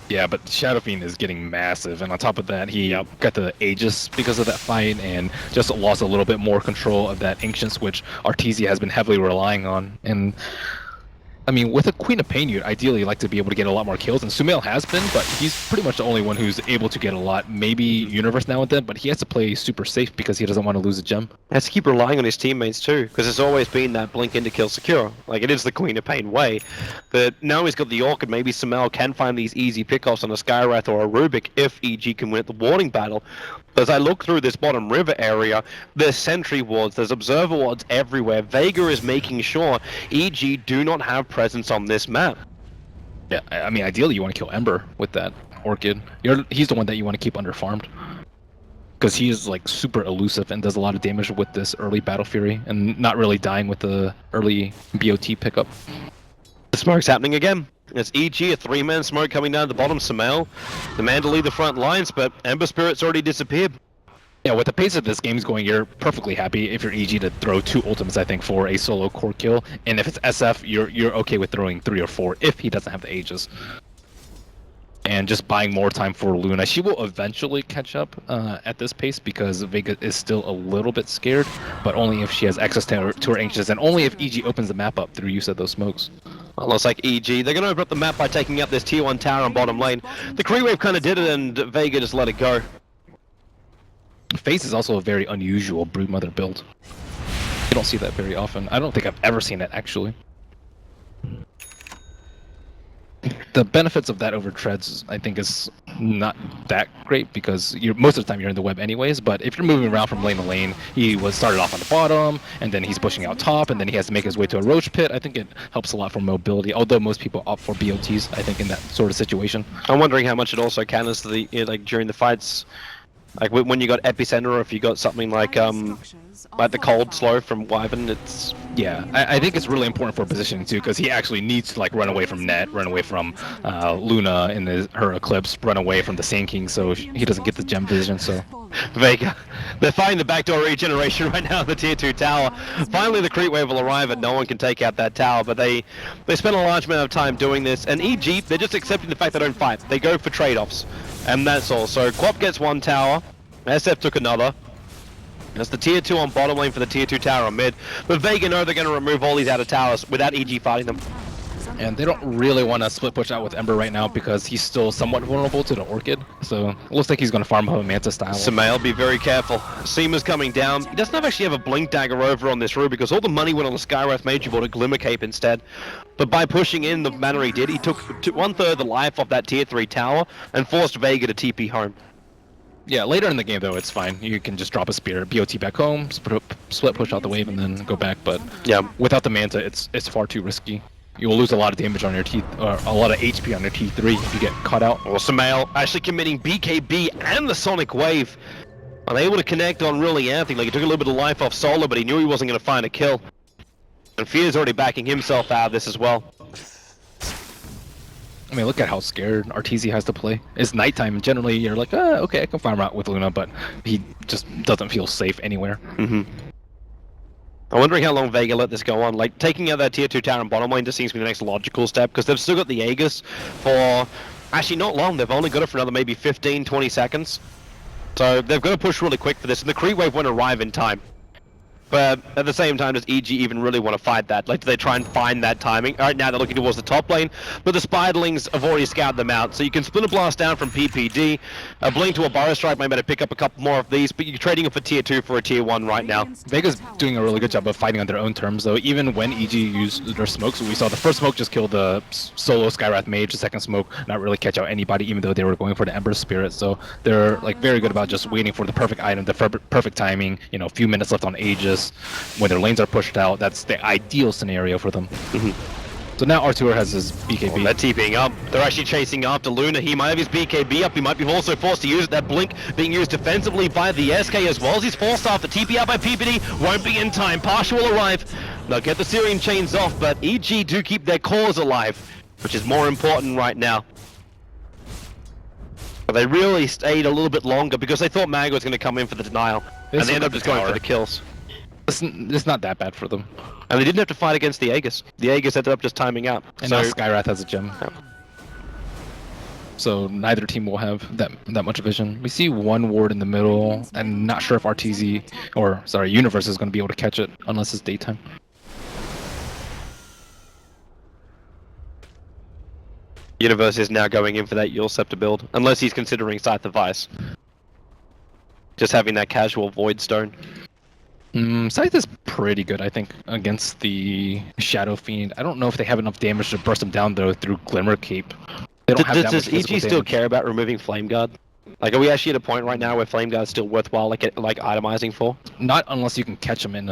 Yeah, but Shadow Fiend is getting massive, and on top of that, he got the Aegis because of that fight, and just lost a little bit more control of that Ancients, which Artesia has been heavily relying on. And I mean, with a Queen of Pain, you'd ideally like to be able to get a lot more kills, and Sumail has been, but he's pretty much the only one who's able to get a lot. Maybe Universe now and then, but he has to play super safe because he doesn't want to lose a gem. Has to keep relying on his teammates too, because it's always been that blink into kill secure. Like, it is the Queen of Pain way. But now he's got the Orchid, maybe Sumail can find these easy pickoffs on a Skywrath or a Rubik if EG can win at the Warding battle. As I look through this bottom river area, there's sentry wards, there's observer wards everywhere. Vega is making sure EG do not have presence on this map. Yeah, I mean, ideally you want to kill Ember with that Orchid. He's the one that you want to keep underfarmed, because he is like super elusive and does a lot of damage with this early Battle Fury, and not really dying with the early BOT pickup. The smoke's happening again. It's EG, a three-man smoke coming down the bottom. Sumail, the man to lead the front lines, but Ember Spirit's already disappeared. Yeah, with the pace of this game's going, you're perfectly happy if you're EG to throw 2 ultimates, I think, for a solo core kill. And if it's SF, you're okay with throwing 3 or 4 if he doesn't have the Aegis. And just buying more time for Luna. She will eventually catch up at this pace, because Vega is still a little bit scared, but only if she has access to her Ancients, and only if EG opens the map up through use of those smokes. Well, looks like EG, they're going to open up the map by taking up this tier 1 tower on bottom lane. The Kree Wave kind of did it, and Vega just let it go. Phase is also a very unusual Broodmother build. You don't see that very often. I don't think I've ever seen it, actually. The benefits of that over treads, I think, is not that great, because most of the time you're in the web anyways, but if you're moving around from lane to lane, he was started off on the bottom, and then he's pushing out top, and then he has to make his way to a roach pit. I think it helps a lot for mobility, although most people opt for BOTs, I think, in that sort of situation. I'm wondering how much it also counters the, like, during the fights. Like when you got Epicenter, or if you got something like the cold slow from Wyvern, it's... Yeah, I think it's really important for positioning too, because he actually needs to like run away from Net, run away from Luna in her Eclipse, run away from the Sand King, so he doesn't get the gem vision. So Vega, they're finding the backdoor regeneration right now at the tier 2 tower. Finally the creep wave will arrive and no one can take out that tower, but they spend a large amount of time doing this, and EG, they're just accepting the fact they don't fight. They go for trade-offs, and that's all. So Quap gets 1 tower, SF took another. That's the tier 2 on bottom lane for the tier 2 tower on mid. But Vega know they're going to remove all these outer towers without EG fighting them. And they don't really want to split push out with Ember right now, because he's still somewhat vulnerable to the Orchid. So it looks like he's going to farm home Manta style. Sumail, be very careful. Seema's coming down. He doesn't actually have a Blink Dagger over on this room, because all the money went on the Skywrath Mage. He bought a Glimmer Cape instead. But by pushing in the manner he did, he took 1/3 of the life off that tier 3 tower and forced Vega to TP home. Yeah, later in the game, though, it's fine. You can just drop a spear, BOT back home, split push out the wave, and then go back. But yeah, without the Manta, it's far too risky. You will lose a lot of damage on your T, or a lot of HP on your T3 if you get caught out. Or Sumail actually committing BKB and the Sonic Wave. Unable to connect on really anything. Like, he took a little bit of life off Solo, but he knew he wasn't going to find a kill. And Fear's already backing himself out of this as well. I mean, look at how scared Artesia has to play. It's nighttime, and generally you're like, okay, I can farm out with Luna, but he just doesn't feel safe anywhere. I'm wondering how long Vega let this go on. Like, taking out that tier 2 tower and bottom lane just seems to be the next logical step, because they've still got the Aegis for actually not long. They've only got it for another maybe 15-20 seconds. So they've got to push really quick for this, and the creep wave won't arrive in time. But at the same time, does EG even really want to fight that? Like, do they try and find that timing? Alright, now they're looking towards the top lane, but the Spiderlings have already scouted them out. So you can Splinter Blast down from PPD, a Blink to a Burrow Strike, maybe to pick up a couple more of these, but you're trading it for tier 2 for a tier 1 right now. Vega's doing a really good job of fighting on their own terms, though. Even when EG used their smokes, we saw the first smoke just kill the solo Skywrath Mage, the second smoke not really catch out anybody, even though they were going for the Ember Spirit. So they're like very good about just waiting for the perfect item, the perfect timing. You know, a few minutes left on Aegis when their lanes are pushed out. That's the ideal scenario for them. So now Artur has his BKB. They're TPing up. They're actually chasing after Luna. He might have his BKB up. He might be also forced to use it. That Blink being used defensively by the SK as well as he's forced off. The TP out by PPD won't be in time. Partial will arrive. They'll get the Syrian chains off, but EG do keep their cores alive, which is more important right now. But they really stayed a little bit longer because they thought Mag was going to come in for the denial, and they ended up just going for the kills. It's not that bad for them. And they didn't have to fight against the Aegis. The Aegis ended up just timing out. And so now Skywrath has a gem. So neither team will have that much vision. We see one ward in the middle, and not sure if RTZ, or sorry, Universe is going to be able to catch it unless it's daytime. Universe is now going in for that Yule Scepter build, unless he's considering Scythe of Ice. Just having that casual Void Stone. Scythe is pretty good, I think, against the Shadow Fiend. I don't know if they have enough damage to burst him down, though, through Glimmer Cape. They don't have that Does much physical EG still damage. care about removing Flame Guard? Like, are we actually at a point right now where Flame Guard is still worthwhile, like itemizing for? Not unless you can catch him in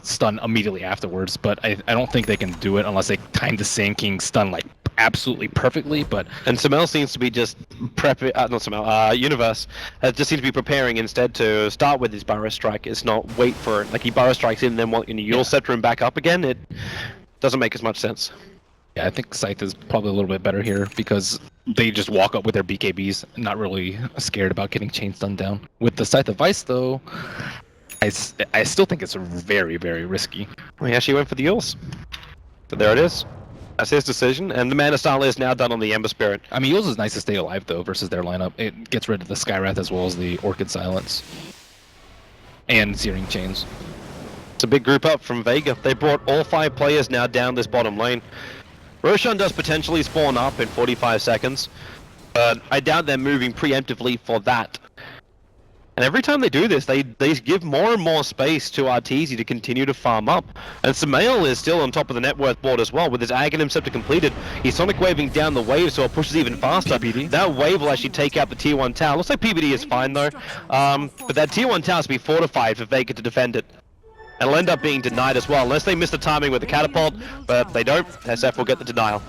stun immediately afterwards, but I don't think they can do it unless they time the Sand King stun, like, absolutely perfectly, but... And Samel seems to be just prepping, not Samel, Universe, just seems to be preparing instead to start with his Burrow Strike. It's not wait for it. Like, he Burrow Strikes in and then want Yule Scepter him back up again. It doesn't make as much sense. Yeah, I think Scythe is probably a little bit better here because they just walk up with their BKBs, not really scared about getting chain stun down. With the Scythe of Ice, though, I still think it's very, very risky. Well, he actually went for the Yules. But there it is. That's his decision, and the Mana Style is now done on the Ember Spirit. I mean, Yules is nice to stay alive, though, versus their lineup. It gets rid of the Skywrath as well as the Orchid Silence. And Searing Chains. It's a big group up from Vega. They brought all 5 players now down this bottom lane. Roshan does potentially spawn up in 45 seconds, but I doubt they're moving preemptively for that. And every time they do this, they give more and more space to Arteezy to continue to farm up. And Samael is still on top of the net worth board as well, with his Aghanim Scepter completed. He's Sonic Waving down the wave, so it pushes even faster. PBD. That wave will actually take out the tier 1 tower. Looks like PBD is fine though, but that tier 1 tower has to be fortified for Vega to defend it. And it'll end up being denied as well, unless they miss the timing with the catapult, but they don't. SF will get the denial.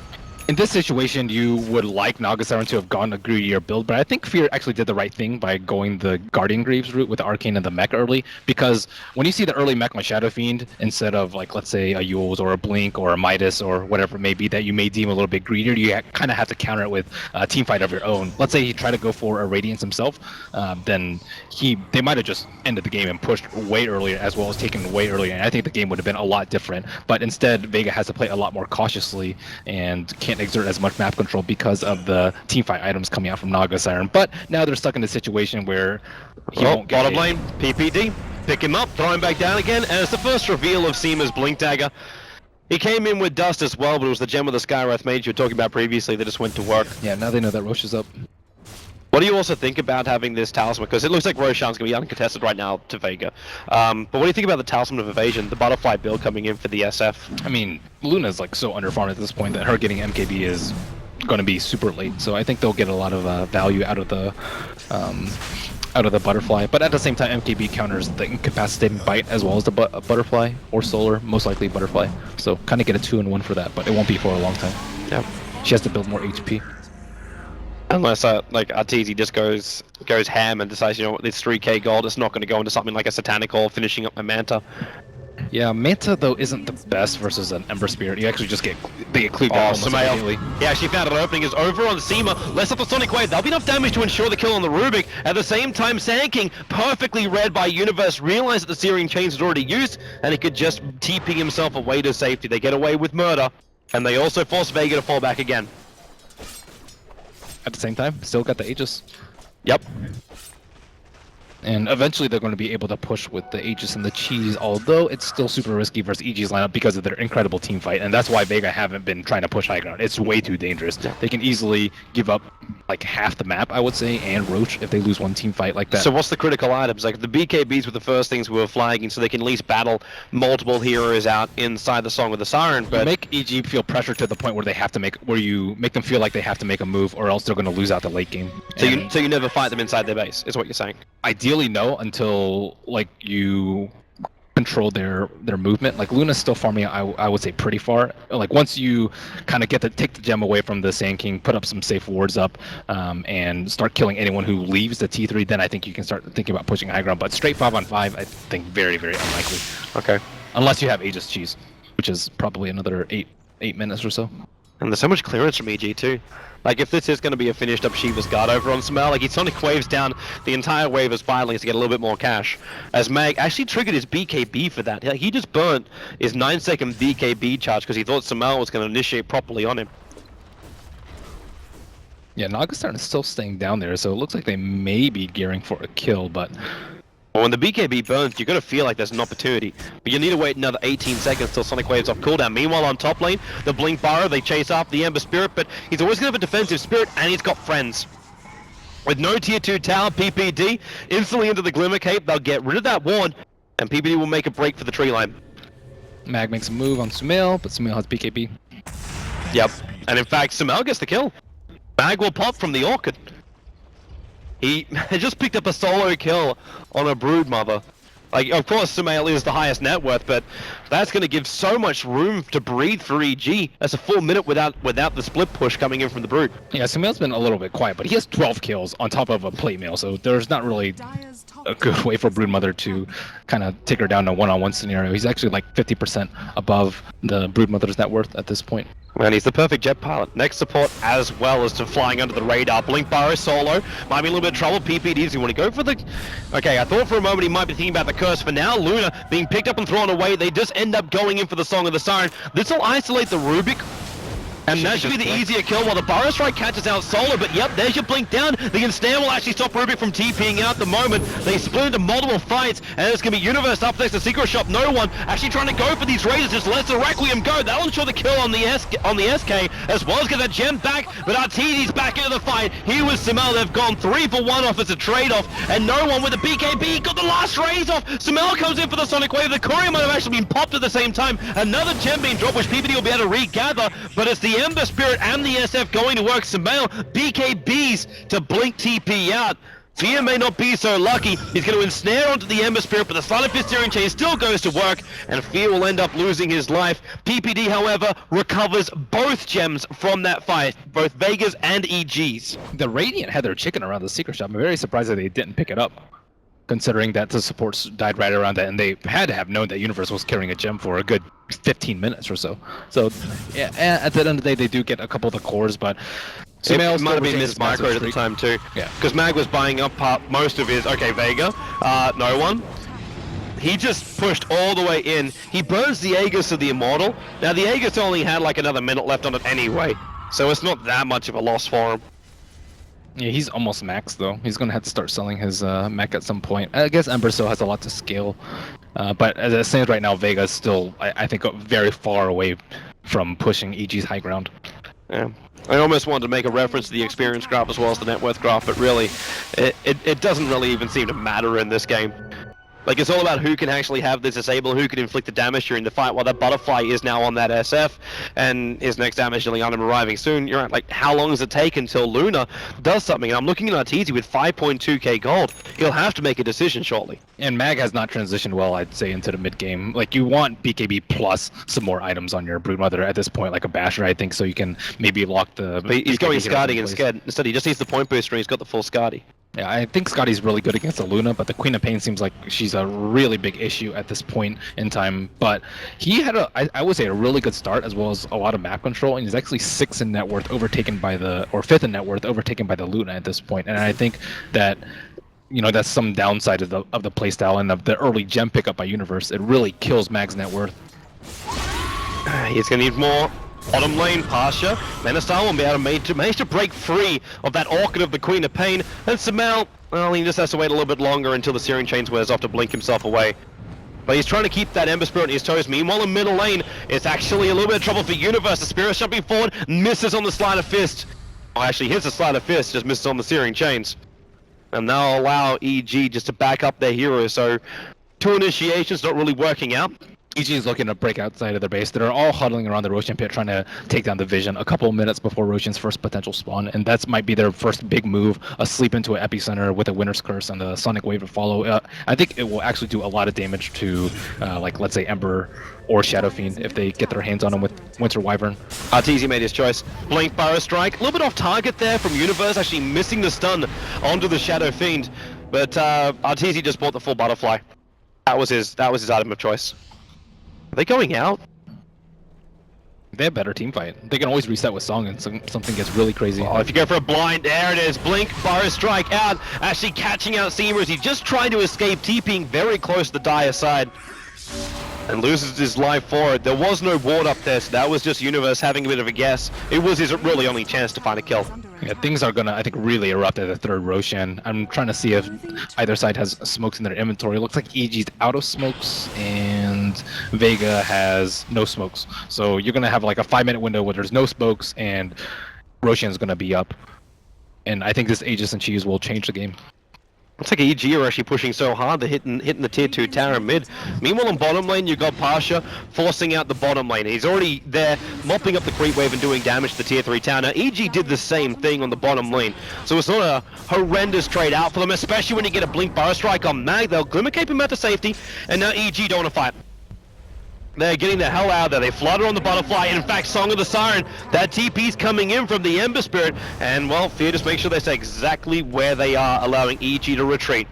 In this situation, you would like Naga Siren to have gone a greedier build, but I think Fear actually did the right thing by going the Guardian Greaves route with the Arcane and the Mech early, because when you see the early Mech on Shadow Fiend, instead of, like, let's say a Yules or a Blink or a Midas or whatever it may be that you may deem a little bit greedier, you kind of have to counter it with a team fight of your own. Let's say he tried to go for a Radiance himself, then they might have just ended the game and pushed way earlier as well as taken way earlier, and I think the game would have been a lot different, but instead Vega has to play a lot more cautiously and can't exert as much map control because of the teamfight items coming out from Naga Siren. But now they're stuck in a situation where he won't get bottom hit. lane, PPD, pick him up, throw him back down again, and it's the first reveal of Seema's Blink Dagger. He came in with Dust as well, but it was the gem of the Skywrath Mage you were talking about previously that just went to work. Yeah, now they know that Roche is up. What do you also think about having this Talisman? Because it looks like Roshan's going to be uncontested right now to Vega. But what do you think about the Talisman of Evasion, the Butterfly build coming in for the SF? I mean, Luna's like so underfarmed at this point that her getting MKB is going to be super late, so I think they'll get a lot of value out of the Butterfly. But at the same time, MKB counters the incapacitating bite as well as the Butterfly or Solar, most likely Butterfly. So kind of get a 2-in-1 for that, but it won't be for a long time. Yeah. She has to build more HP. Unless like Arteezy just goes ham and decides, you know what, this 3k gold is not going to go into something like a Satanical, finishing up my Manta. Yeah, Manta though isn't the best versus an Ember Spirit. You actually just they get cleaved out almost immediately. He actually found an opening. Is over on Seema. Less up the Sonic Wave. That'll be enough damage to ensure the kill on the Rubik. At the same time, Sand King, perfectly read by Universe, realized that the Searing Chains was already used, and he could just TP himself away to safety. They get away with murder, and they also force Vega to fall back again. At the same time, still got the Aegis. Yep. And eventually they're going to be able to push with the Aegis and the Cheese, although it's still super risky versus EG's lineup because of their incredible team fight, and that's why Vega haven't been trying to push high ground. It's way too dangerous. They can easily give up like half the map, I would say, and Roach if they lose one team fight like that. So what's the critical items? Like the BKBs were the first things we were flagging, so they can at least battle multiple heroes out inside the Song of the Siren. But you make EG feel pressure to the point where they have to where you make them feel like they have to make a move, or else they're going to lose out the late game. So you never fight them inside their base, is what you're saying? Ideally, no, until like you control their movement. Like Luna's still farming, I would say, pretty far. Like once you kind of take the gem away from the Sand King, put up some safe wards up, and start killing anyone who leaves the T3, then I think you can start thinking about pushing high ground. But straight 5-on-5, I think very, very unlikely. Okay. Unless you have Aegis Cheese, which is probably another 8 minutes or so. And there's so much clearance from EG too. Like if this is going to be a finished up Shiva's guard over on Smell, like he Sonic Waves down the entire wave as Firelings to get a little bit more cash. As Mag actually triggered his BKB for that. He just burnt his 9-second BKB charge because he thought Smell was going to initiate properly on him. Yeah, Nagastern is still staying down there, so it looks like they may be gearing for a kill, but When the BKB burns, you're going to feel like there's an opportunity. But you need to wait another 18 seconds till Sonic Wave's off cooldown. Meanwhile, on top lane, the Blink Burrow, they chase after the Ember Spirit, but he's always going to have a defensive spirit, and he's got friends. With no tier 2 tower, PPD, instantly into the Glimmer Cape, they'll get rid of that ward, and PPD will make a break for the tree line. Mag makes a move on Sumail, but Sumail has BKB. Yep, and in fact, Sumail gets the kill. Mag will pop from the Orchid. He just picked up a solo kill on a Broodmother. Like, of course, Sumail is the highest net worth, but that's going to give so much room to breathe for EG. That's a full minute without the split push coming in from the Brood. Yeah, Sumail's been a little bit quiet, but he has 12 kills on top of a plate mail, so there's not really a good way for Broodmother to kind of take her down in a one-on-one scenario. He's actually like 50% above the Broodmother's net worth at this point. And he's the perfect jet pilot. Next support as well as to flying under the radar. Blink Burrow solo. Might be a little bit of trouble. PPDs, you want to go for the... Okay, I thought for a moment he might be thinking about the curse. For now, Luna being picked up and thrown away. They just end up going in for the Song of the Siren. This will isolate the Rubik. And that should be the easier kill while the Burrow Strike catches out solo, but yep, there's your blink down. The ensnare will actually stop Rubik from TPing out the moment. They split into multiple fights, and it's going to be Universe up next to Secret Shop. No one actually trying to go for these Razors, just lets the Requiem go. That'll ensure the kill on the SK, as well as get that gem back, but Artesi's back into the fight. Here with Sumail, they've gone 3 for 1 off as a trade-off, and no one with a BKB got the last raise off. Sumail comes in for the Sonic Wave. The Courier might have actually been popped at the same time. Another gem being dropped, which PPD will be able to regather, but it's the Ember Spirit and the SF going to work. Sumail, BKBs to blink TP out. Fear may not be so lucky. He's going to ensnare onto the Ember Spirit, but the Silent Fist Steering Chain still goes to work, and Fear will end up losing his life. PPD, however, recovers both gems from that fight, both Vega's and EG's. The Radiant had their chicken around the Secret Shop. I'm very surprised that they didn't pick it up, considering that the supports died right around that, and they had to have known that Universe was carrying a gem for a good 15 minutes or so. So, yeah, at the end of the day, they do get a couple of the cores, but It might have been mismicroed at the time too. Yeah. Because Mag was buying up most of his... Okay, Vega. No one. He just pushed all the way in. He burns the Aegis of the Immortal. Now, the Aegis only had like another minute left on it anyway, so it's not that much of a loss for him. Yeah, he's almost max though. He's gonna have to start selling his mech at some point. I guess Ember still has a lot to scale, but as it stands right now, Vega is still, I think, very far away from pushing EG's high ground. Yeah. I almost wanted to make a reference to the experience graph as well as the net worth graph, but really, it doesn't really even seem to matter in this game. Like, it's all about who can actually have this disable, who can inflict the damage during the fight, while that Butterfly is now on that SF, and his next damage dealing item arriving soon. You're right, like, how long does it take until Luna does something? And I'm looking at Arteezy with 5.2k gold. He'll have to make a decision shortly. And Mag has not transitioned well, I'd say, into the mid-game. Like, you want BKB plus some more items on your Broodmother at this point, like a Basher, I think, so you can maybe lock the... But he's going Skadi instead. Instead, he just needs the point booster and he's got the full Skadi. Yeah, I think Scotty's really good against the Luna, but the Queen of Pain seems like she's a really big issue at this point in time. But he had I would say, a really good start, as well as a lot of map control, and he's actually 6th in net worth, overtaken by the, or 5th in net worth, overtaken by the Luna at this point. And I think that, you know, that's some downside of the playstyle and of the early gem pickup by Universe. It really kills Mag's net worth. He's gonna need more Bottom lane, Pasha. Menestar will be able to manage to break free of that Orchid of the Queen of Pain. And Samel, well, he just has to wait a little bit longer until the Searing Chains wears off to blink himself away. But he's trying to keep that Ember Spirit on his toes. Meanwhile, in middle lane, it's actually a little bit of trouble for Universe. The Spirit jumping forward, misses on the Sleight of Fist. Oh, actually hits the Sleight of Fist, just misses on the Searing Chains. And they'll allow EG just to back up their hero. So 2 initiations not really working out. EG is looking to break outside of their base. They're all huddling around the Roshan pit trying to take down the Vision a couple of minutes before Roshan's first potential spawn, and that might be their first big move, a sleep into an Epicenter with a Winter's Curse and a Sonic Wave to follow. I think it will actually do a lot of damage to, like, let's say Ember or Shadow Fiend if they get their hands on him with Winter Wyvern. Arteezy made his choice. Blink Burrow Strike, a little bit off target there from Universe, actually missing the stun onto the Shadow Fiend, but Arteezy just bought the full Butterfly. That was his item of choice. Are they going out? They have better team fight. They can always reset with Song and something gets really crazy. Oh, if you go for a blind, there it is. Blink, Burrow Strike out, actually catching out Seamer as he just tried to escape, TPing very close to the Dire side. And loses his life for it. There was no ward up there, so that was just Universe having a bit of a guess. It was his really only chance to find a kill. Yeah, things are gonna, I think, really erupt at the third Roshan. I'm trying to see if either side has smokes in their inventory. It looks like EG's out of smokes and Vega has no smokes. So you're gonna have like a 5-minute window where there's no smokes and Roshan's gonna be up. And I think this Aegis and Cheese will change the game. Looks like EG are actually pushing so hard, they're hitting the tier 2 tower in mid. Meanwhile, in bottom lane, you've got Pasha forcing out the bottom lane. He's already there, mopping up the creep wave and doing damage to the tier 3 tower. Now, EG did the same thing on the bottom lane, so it's not a horrendous trade out for them, especially when you get a Blink Burrow Strike on Mag. They'll Glimmer Cape him out to safety, and now EG don't want to fight. They're getting the hell out of there. They flutter on the Butterfly. In fact, Song of the Siren, that TP's coming in from the Ember Spirit. And, well, Fear just make sure they stay exactly where they are, allowing EG to retreat.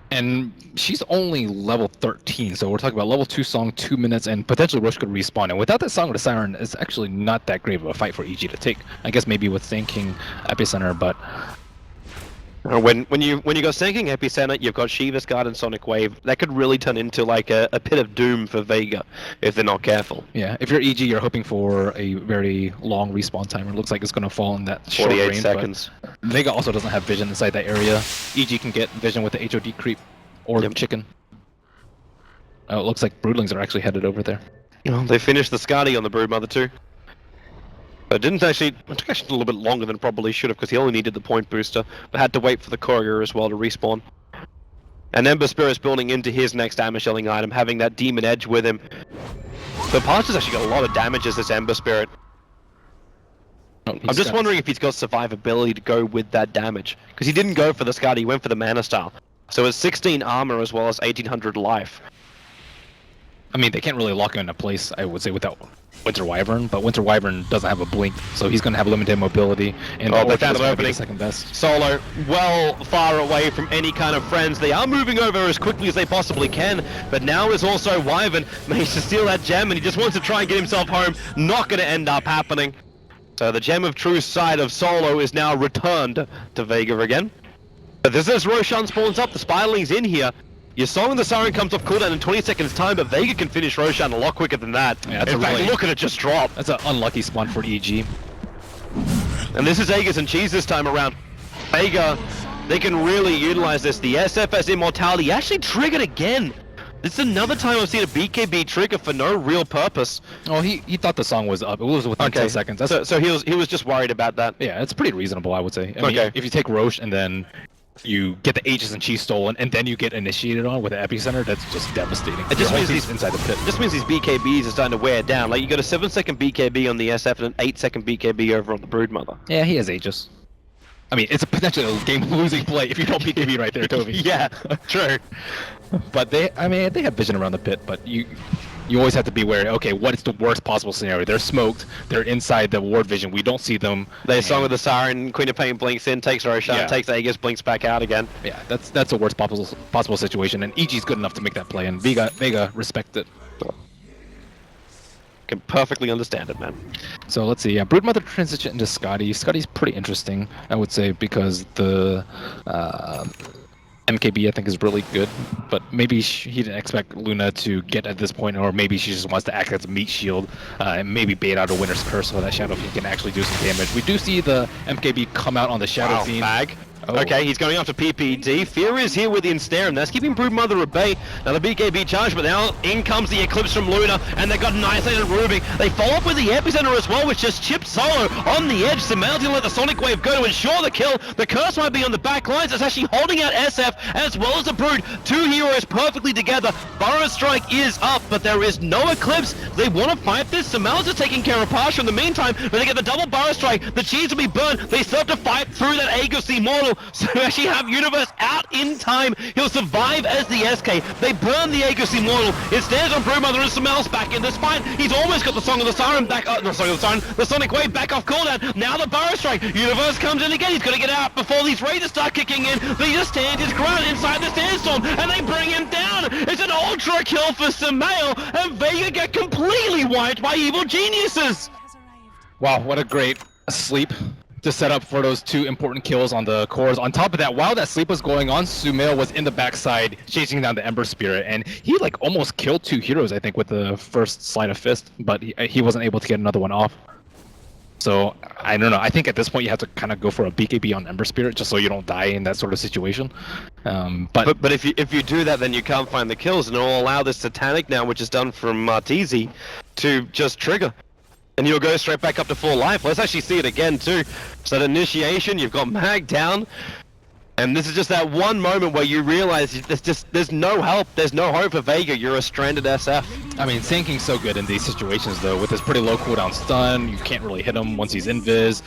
And she's only level 13, so we're talking about level 2 Song, 2 minutes, and potentially Rosh could respawn. And without that Song of the Siren, it's actually not that great of a fight for EG to take. I guess maybe with thinking Epicenter, but... When you go sinking Epicenter, you've got Shiva's Guard and Sonic Wave. That could really turn into like a pit of doom for Vega if they're not careful. Yeah, if you're EG, you're hoping for a very long respawn time. It looks like it's going to fall in that short 48 range, seconds. Vega also doesn't have vision inside that area. EG can get vision with the HOD creep or chicken. Oh, it looks like Broodlings are actually headed over there. Oh, they finished the Skadi on the Broodmother too. It took actually a little bit longer than probably should have because he only needed the point booster, but had to wait for the courier as well to respawn. And Ember Spirit's building into his next damage dealing item, having that Demon Edge with him. So Pasha's actually got a lot of damage as this Ember Spirit. I'm just wondering if he's got survivability to go with that damage. Because he didn't go for the Skadi, he went for the Mana Style. So it's 16 armor as well as 1800 life. I mean, they can't really lock him into place, I would say, without Winter Wyvern, but Winter Wyvern doesn't have a blink, so he's going to have limited mobility. And they found an opening. Second best. Solo, well far away from any kind of friends. They are moving over as quickly as they possibly can, but now is also Wyvern. Managed to steal that gem, and he just wants to try and get himself home. Not going to end up happening. So the Gem of Truth side of Solo is now returned to Vega again. But this is Roshan spawns up, the Spiderling's in here. Your Song of the Siren comes off cooldown in 20 seconds time, but Vega can finish Roshan a lot quicker than that. Yeah, in fact, look at it just drop. That's an unlucky spawn for EG. And this is Aegis and Cheese this time around. Vega, they can really utilize this. The SFS Immortality actually triggered again. This is another time I've seen a BKB trigger for no real purpose. Oh, he thought the song was up. It was within 10 seconds. So he was just worried about that. Yeah, it's pretty reasonable, I would say. I mean, if you take Roche and then you get the Aegis and Cheese stolen, and then you get initiated on with an Epicenter, that's just devastating. It just means he's inside the pit. Just means these BKBs are starting to wear down. Like, you got a 7-second BKB on the SF and an 8-second BKB over on the Broodmother. Yeah, he has Aegis. I mean, it's a potentially game-losing play if you don't BKB right there, Toby. Yeah, true. But they have vision around the pit, but you always have to be wary. Okay, what is the worst possible scenario? They're smoked. They're inside the ward vision. We don't see them. They Song with the Siren. Queen of Pain blinks in, takes Roshan, takes Aegis, blinks back out again. Yeah, that's the worst possible situation, and EG's good enough to make that play, and Vega respect it. Can perfectly understand it, man. So let's see. Yeah, Broodmother transition into Scotty. Scotty's pretty interesting, I would say, because the MKB I think is really good, but maybe he didn't expect Luna to get at this point, or maybe she just wants to act as a meat shield and maybe bait out a Winter's Curse so that Shadow Fiend can actually do some damage. We do see the MKB come out on the Shadow Fiend. Mag. Oh. Okay, he's going after PPD. Fear is here with the Ensnare, and that's keeping Broodmother at bay. Now the BKB charge, but now in comes the Eclipse from Luna, and they've got an isolated Ruby. They follow up with the Epicenter as well, which just chips Solo on the edge. Sumail's gonna let the Sonic Wave go to ensure the kill. The Curse might be on the back lines. It's actually holding out SF as well as the Brood. Two heroes perfectly together. Burrow Strike is up, but there is no Eclipse. They want to fight this. Sumail's just taking care of Pasha in the meantime, but they get the double Burrow Strike. The cheese will be burned. They still have to fight through that Aegis Immortal. So actually have Universe out in time. He'll survive as the SK. They burn the Aegis Immortal. It stands on Broodmother and Sumail's back in this fight. He's almost got the Song of the Siren back, the Sonic Wave back off cooldown. Now the Burrow Strike. Universe comes in again. He's got to get out before these Raiders start kicking in. But he just stands his ground inside the Sandstorm, and they bring him down. It's an ultra kill for Sumail, and Vega get completely wiped by evil geniuses. Wow, what a great sleep to set up for those two important kills on the cores. On top of that, while that sleep was going on, Sumail was in the backside chasing down the Ember Spirit, and he like almost killed two heroes, I think, with the first Sleight of Fist, but he wasn't able to get another one off. So, I don't know, I think at this point you have to kind of go for a BKB on Ember Spirit just so you don't die in that sort of situation. But if you do that, then you can't find the kills, and it'll allow this Satanic now, which is done from Martese, to just trigger. And you'll go straight back up to full life. Let's actually see it again too. So that initiation, you've got Mag down. And this is just that one moment where you realize there's no help, there's no hope for Vega. You're a stranded SF. I mean, Sanking's so good in these situations though, with his pretty low cooldown stun. You can't really hit him once he's invis.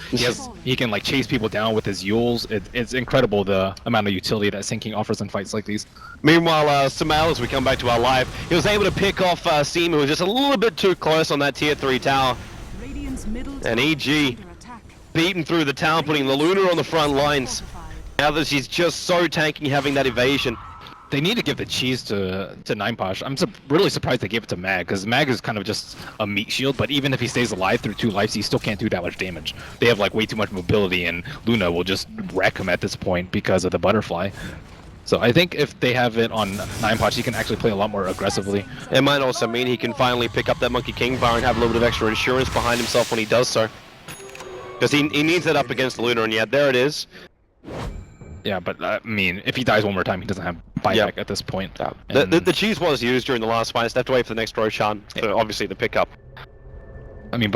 He can like chase people down with his Yules. It's incredible the amount of utility that Sinking offers in fights like these. Meanwhile, Sumail, as we come back to our live, he was able to pick off Seam, who was just a little bit too close on that tier 3 tower. And EG beaten through the tower, putting the Luna on the front lines. Now that she's just so tanky, having that evasion. They need to give the cheese to Nineposh. I'm really surprised they gave it to Mag, because Mag is kind of just a meat shield, but even if he stays alive through 2 lives, he still can't do that much damage. They have like way too much mobility, and Luna will just wreck him at this point because of the butterfly. So I think if they have it on Nineposh, he can actually play a lot more aggressively. It might also mean he can finally pick up that Monkey King bar and have a little bit of extra insurance behind himself when he does so. Because he needs that up against the Luna, and yeah, there it is. Yeah, but I mean, if he dies one more time, he doesn't have buyback at this point. Yeah. The cheese was used during the last fight. They have to wait for the next Roshan for obviously the pickup. I mean,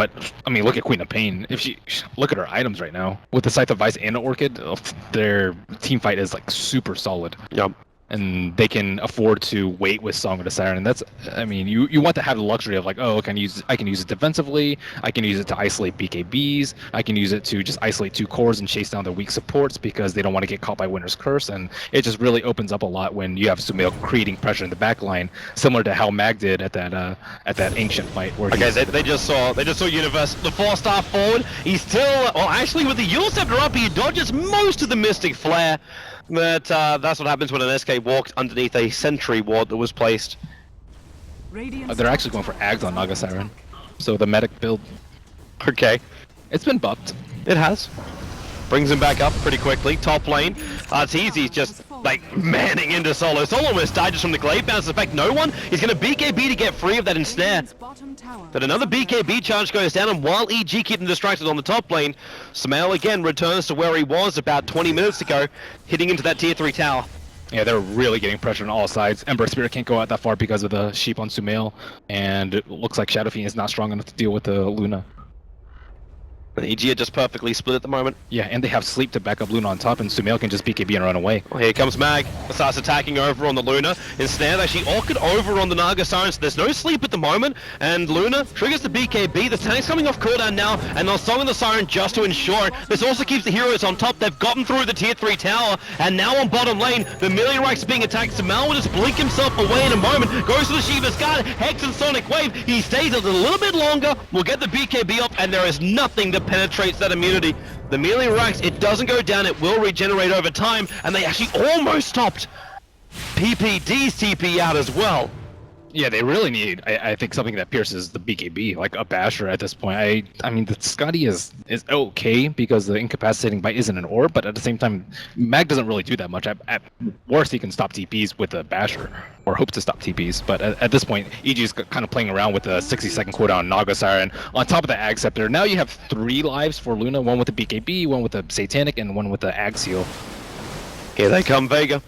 look at Queen of Pain. If she look at her items right now with the Scythe of Vice and the Orchid, their team fight is like super solid. Yep. And they can afford to wait with Song of the Siren. And that's, I mean, you want to have the luxury of like, oh, I can use it defensively. I can use it to isolate BKBs. I can use it to just isolate 2 cores and chase down their weak supports because they don't want to get caught by Winter's Curse. And it just really opens up a lot when you have Sumail creating pressure in the back line, similar to how Mag did at that Ancient fight. Where they just saw Universe, the 4-star forward. He's still, well, actually with the Yule Scepter up, he dodges most of the Mystic Flare. But that's what happens when an SK walks underneath a sentry ward that was placed. They're actually going for Ags on Naga Siren. So the medic build. Okay. It's been buffed. It has. Brings him back up pretty quickly. Top lane. Arteezy's just like manning into Solo. Solo almost died just from the glaive bounce. In fact, no one is going to BKB to get free of that ensnare. But another BKB charge goes down, and while EG keep them distracted on the top lane, Sumail again returns to where he was about 20 minutes ago, hitting into that tier 3 tower. Yeah, they're really getting pressure on all sides. Ember Spirit can't go out that far because of the sheep on Sumail, and it looks like Shadow Fiend is not strong enough to deal with the Luna. And EG are just perfectly split at the moment. Yeah, and they have Sleep to back up Luna on top, and Sumail can just BKB and run away. Well, here comes Mag. Starts attacking over on the Luna. Instead, actually orchid over on the Naga Siren, so there's no Sleep at the moment. And Luna triggers the BKB. The tank's coming off cooldown now, and they'll Song of the Siren just to ensure it. This also keeps the heroes on top. They've gotten through the tier 3 tower, and now on bottom lane, the Miliarach's being attacked. Sumail will just blink himself away in a moment. Goes to the Shiva's Guard, Hex and Sonic Wave. He stays a little bit longer. We'll get the BKB up, and there is nothing that penetrates that immunity. The Miliarachs, it doesn't go down, it will regenerate over time, and they actually almost stopped PPD's TP out as well. Yeah, they really need, I think, something that pierces the BKB, like a basher at this point. I mean, the Scotty is okay because the incapacitating bite isn't an orb, but at the same time, Mag doesn't really do that much. At worst, he can stop TPs with a basher, or hope to stop TPs. But at this point, EG is kind of playing around with the 60-second cooldown Naga Siren. On top of the Ag Scepter, now you have 3 lives for Luna, one with the BKB, one with the Satanic, and one with the Ag Seal. Here they come, Vega.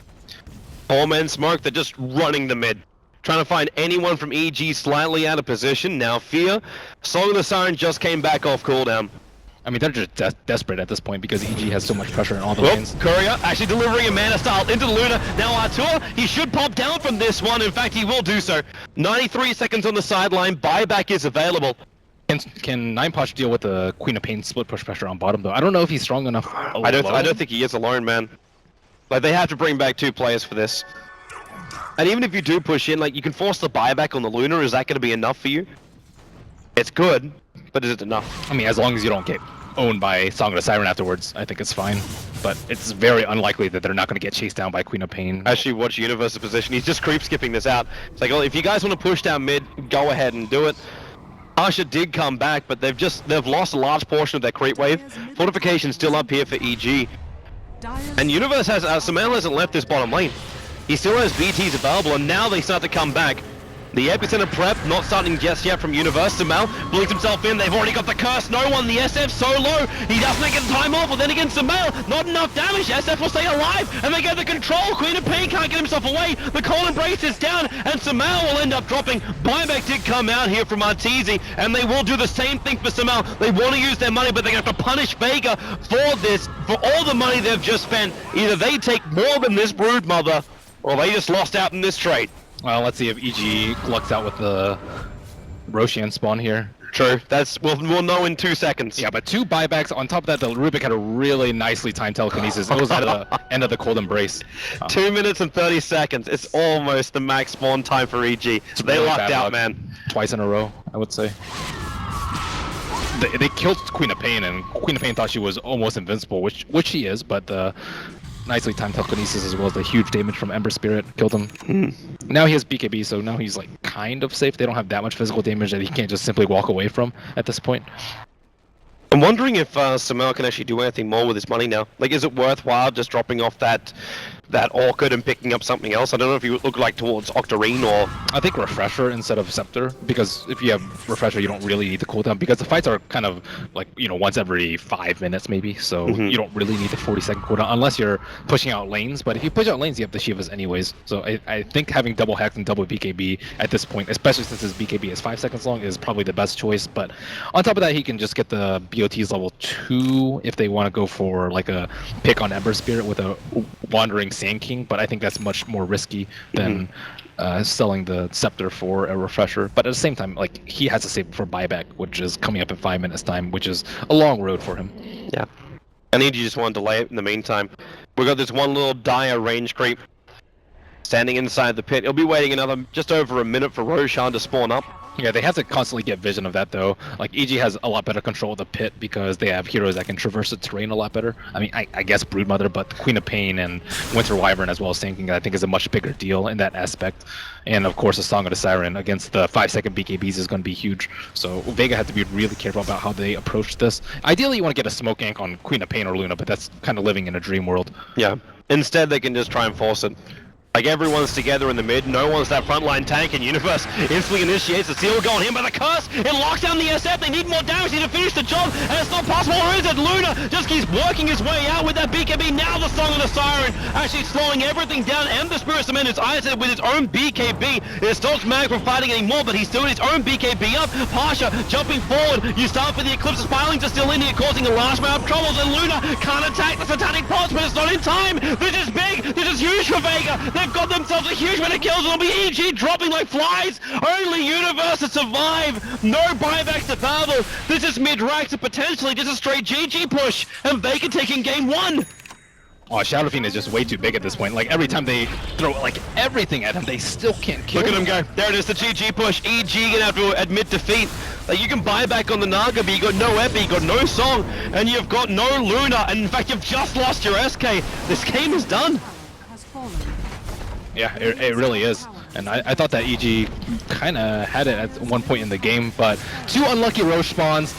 4-man smoke, they're just running the mid. Trying to find anyone from EG slightly out of position. Now Fear. Song of the Siren just came back off cooldown. I mean, they're just desperate at this point because EG has so much pressure in all the lanes. Courier actually delivering a mana style into the Luna. Now Artur, he should pop down from this one. In fact, he will do so. 93 seconds on the sideline. Buyback is available. Can 9posh deal with the Queen of Pain split push pressure on bottom, though? I don't know if he's strong enough alone. I don't think he is alone, man. Like, they have to bring back 2 players for this. And even if you do push in, like, you can force the buyback on the Luna. Is that going to be enough for you? It's good, but is it enough? I mean, as long as you don't get owned by Song of the Siren afterwards, I think it's fine. But it's very unlikely that they're not going to get chased down by Queen of Pain. Actually, watch Universe's position. He's just creep skipping this out. It's like, well, if you guys want to push down mid, go ahead and do it. Asha did come back, but they've lost a large portion of their creep wave. Fortification's still up here for EG. And Universe has, Samel hasn't left this bottom lane. He still has BTs available, and now they start to come back. The epicenter prep not starting just yet from Universe. Samal blinks himself in. They've already got the curse. No one. The SF so low. He doesn't get time off. But then again, Samal, not enough damage. SF will stay alive, and they get the control. Queen of Pain can't get himself away. The Cold Embrace is down, and Samal will end up dropping. Buyback did come out here from Arteezy, and they will do the same thing for Samal. They want to use their money, but they're going to have to punish Vega for this, for all the money they've just spent. Either they take more than this brood mother, or they just lost out in this trade. Well, let's see if EG lucks out with the Roshan spawn here. True. We'll know in 2 seconds. Yeah, but 2 buybacks. On top of that, the Rubik had a really nicely timed telekinesis. It was at the end of the Cold Embrace. 2 minutes and 30 seconds. It's almost the max spawn time for EG. They really lucked out, man. Twice in a row, I would say. They killed Queen of Pain, and Queen of Pain thought she was almost invincible, which she is, but nicely timed telekinesis as well as the huge damage from Ember Spirit killed him. Now he has BKB, so now he's like kind of safe. They don't have that much physical damage that he can't just simply walk away from at this point. I'm wondering if Samuel can actually do anything more with his money now. Like, is it worthwhile just dropping off that Orchid and picking up something else? I don't know if you look like towards Octarine or... I think Refresher instead of Scepter, because if you have Refresher, you don't really need the cooldown, because the fights are kind of like, you know, once every 5 minutes maybe, so you don't really need the 40-second cooldown unless you're pushing out lanes. But if you push out lanes, you have the Shivas anyways. So I think having double hacked and double BKB at this point, especially since his BKB is 5 seconds long, is probably the best choice. But on top of that, he can just get the BOT's level 2 if they want to go for like a pick on Ember Spirit with a Wandering Sand King, but I think that's much more risky than selling the Scepter for a Refresher. But at the same time, like, he has to save it for buyback, which is coming up in 5 minutes time, which is a long road for him. Yeah. I need you just want to delay it in the meantime. We've got this one little dire range creep standing inside the pit. He'll be waiting another just over a minute for Roshan to spawn up. Yeah, they have to constantly get vision of that, though. Like, EG has a lot better control of the pit because they have heroes that can traverse the terrain a lot better. I mean, I guess Broodmother, but Queen of Pain and Winter Wyvern as well as Sand King, I think, is a much bigger deal in that aspect. And, of course, the Song of the Siren against the 5-second BKBs is going to be huge. So Vega had to be really careful about how they approach this. Ideally, you want to get a smoke gank on Queen of Pain or Luna, but that's kind of living in a dream world. Yeah. Instead, they can just try and force it. Like, everyone's together in the mid, no one's that frontline tank, and Universe instantly initiates the seal going in by the curse. It locks down the SF, they need more damage, they need to finish the job, and it's not possible, or is it? Luna just keeps working his way out with that BKB. Now the Song of the Siren actually slowing everything down, and the Spirit Cement is isolated with his own BKB. It stops Mag from fighting anymore, but he's still his own BKB up. Pasha jumping forward, you start for the Eclipse Spiralings are still in here, causing a large amount of troubles, and Luna can't attack the Satanic Pots, but it's not in time. This is big, this is huge for Vega. They've got themselves a huge amount of kills. It'll be EG dropping like flies. Only Universe to survive. No buybacks available. This is mid-racks and potentially just a straight GG push. And Vega taking game 1. Oh, Shadow Fiend is just way too big at this point. Like, every time they throw, like, everything at him, they still can't kill him. him. Look at him go. There it is, the GG push. EG gonna have to admit defeat. Like, you can buy back on the Naga, but you got no Epi, you got no Song, and you've got no Luna. And in fact, you've just lost your SK. This game is done. Has fallen. Yeah, it really is. And I thought that EG kind of had it at one point in the game, but 2 unlucky Roche spawns,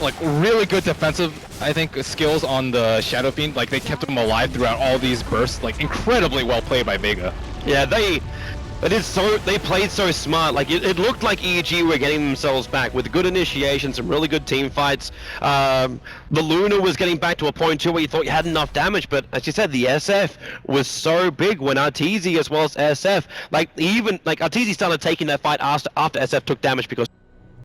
like really good defensive, I think, skills on the Shadow Fiend. Like they kept him alive throughout all these bursts. Like incredibly well played by Vega. Yeah, they played so smart. Like it looked like EG were getting themselves back with good initiation, some really good team fights. The Luna was getting back to a point too where you thought you had enough damage, but as you said, the SF was so big when Arteezy as well as SF, like even like Arteezy started taking that fight after SF took damage because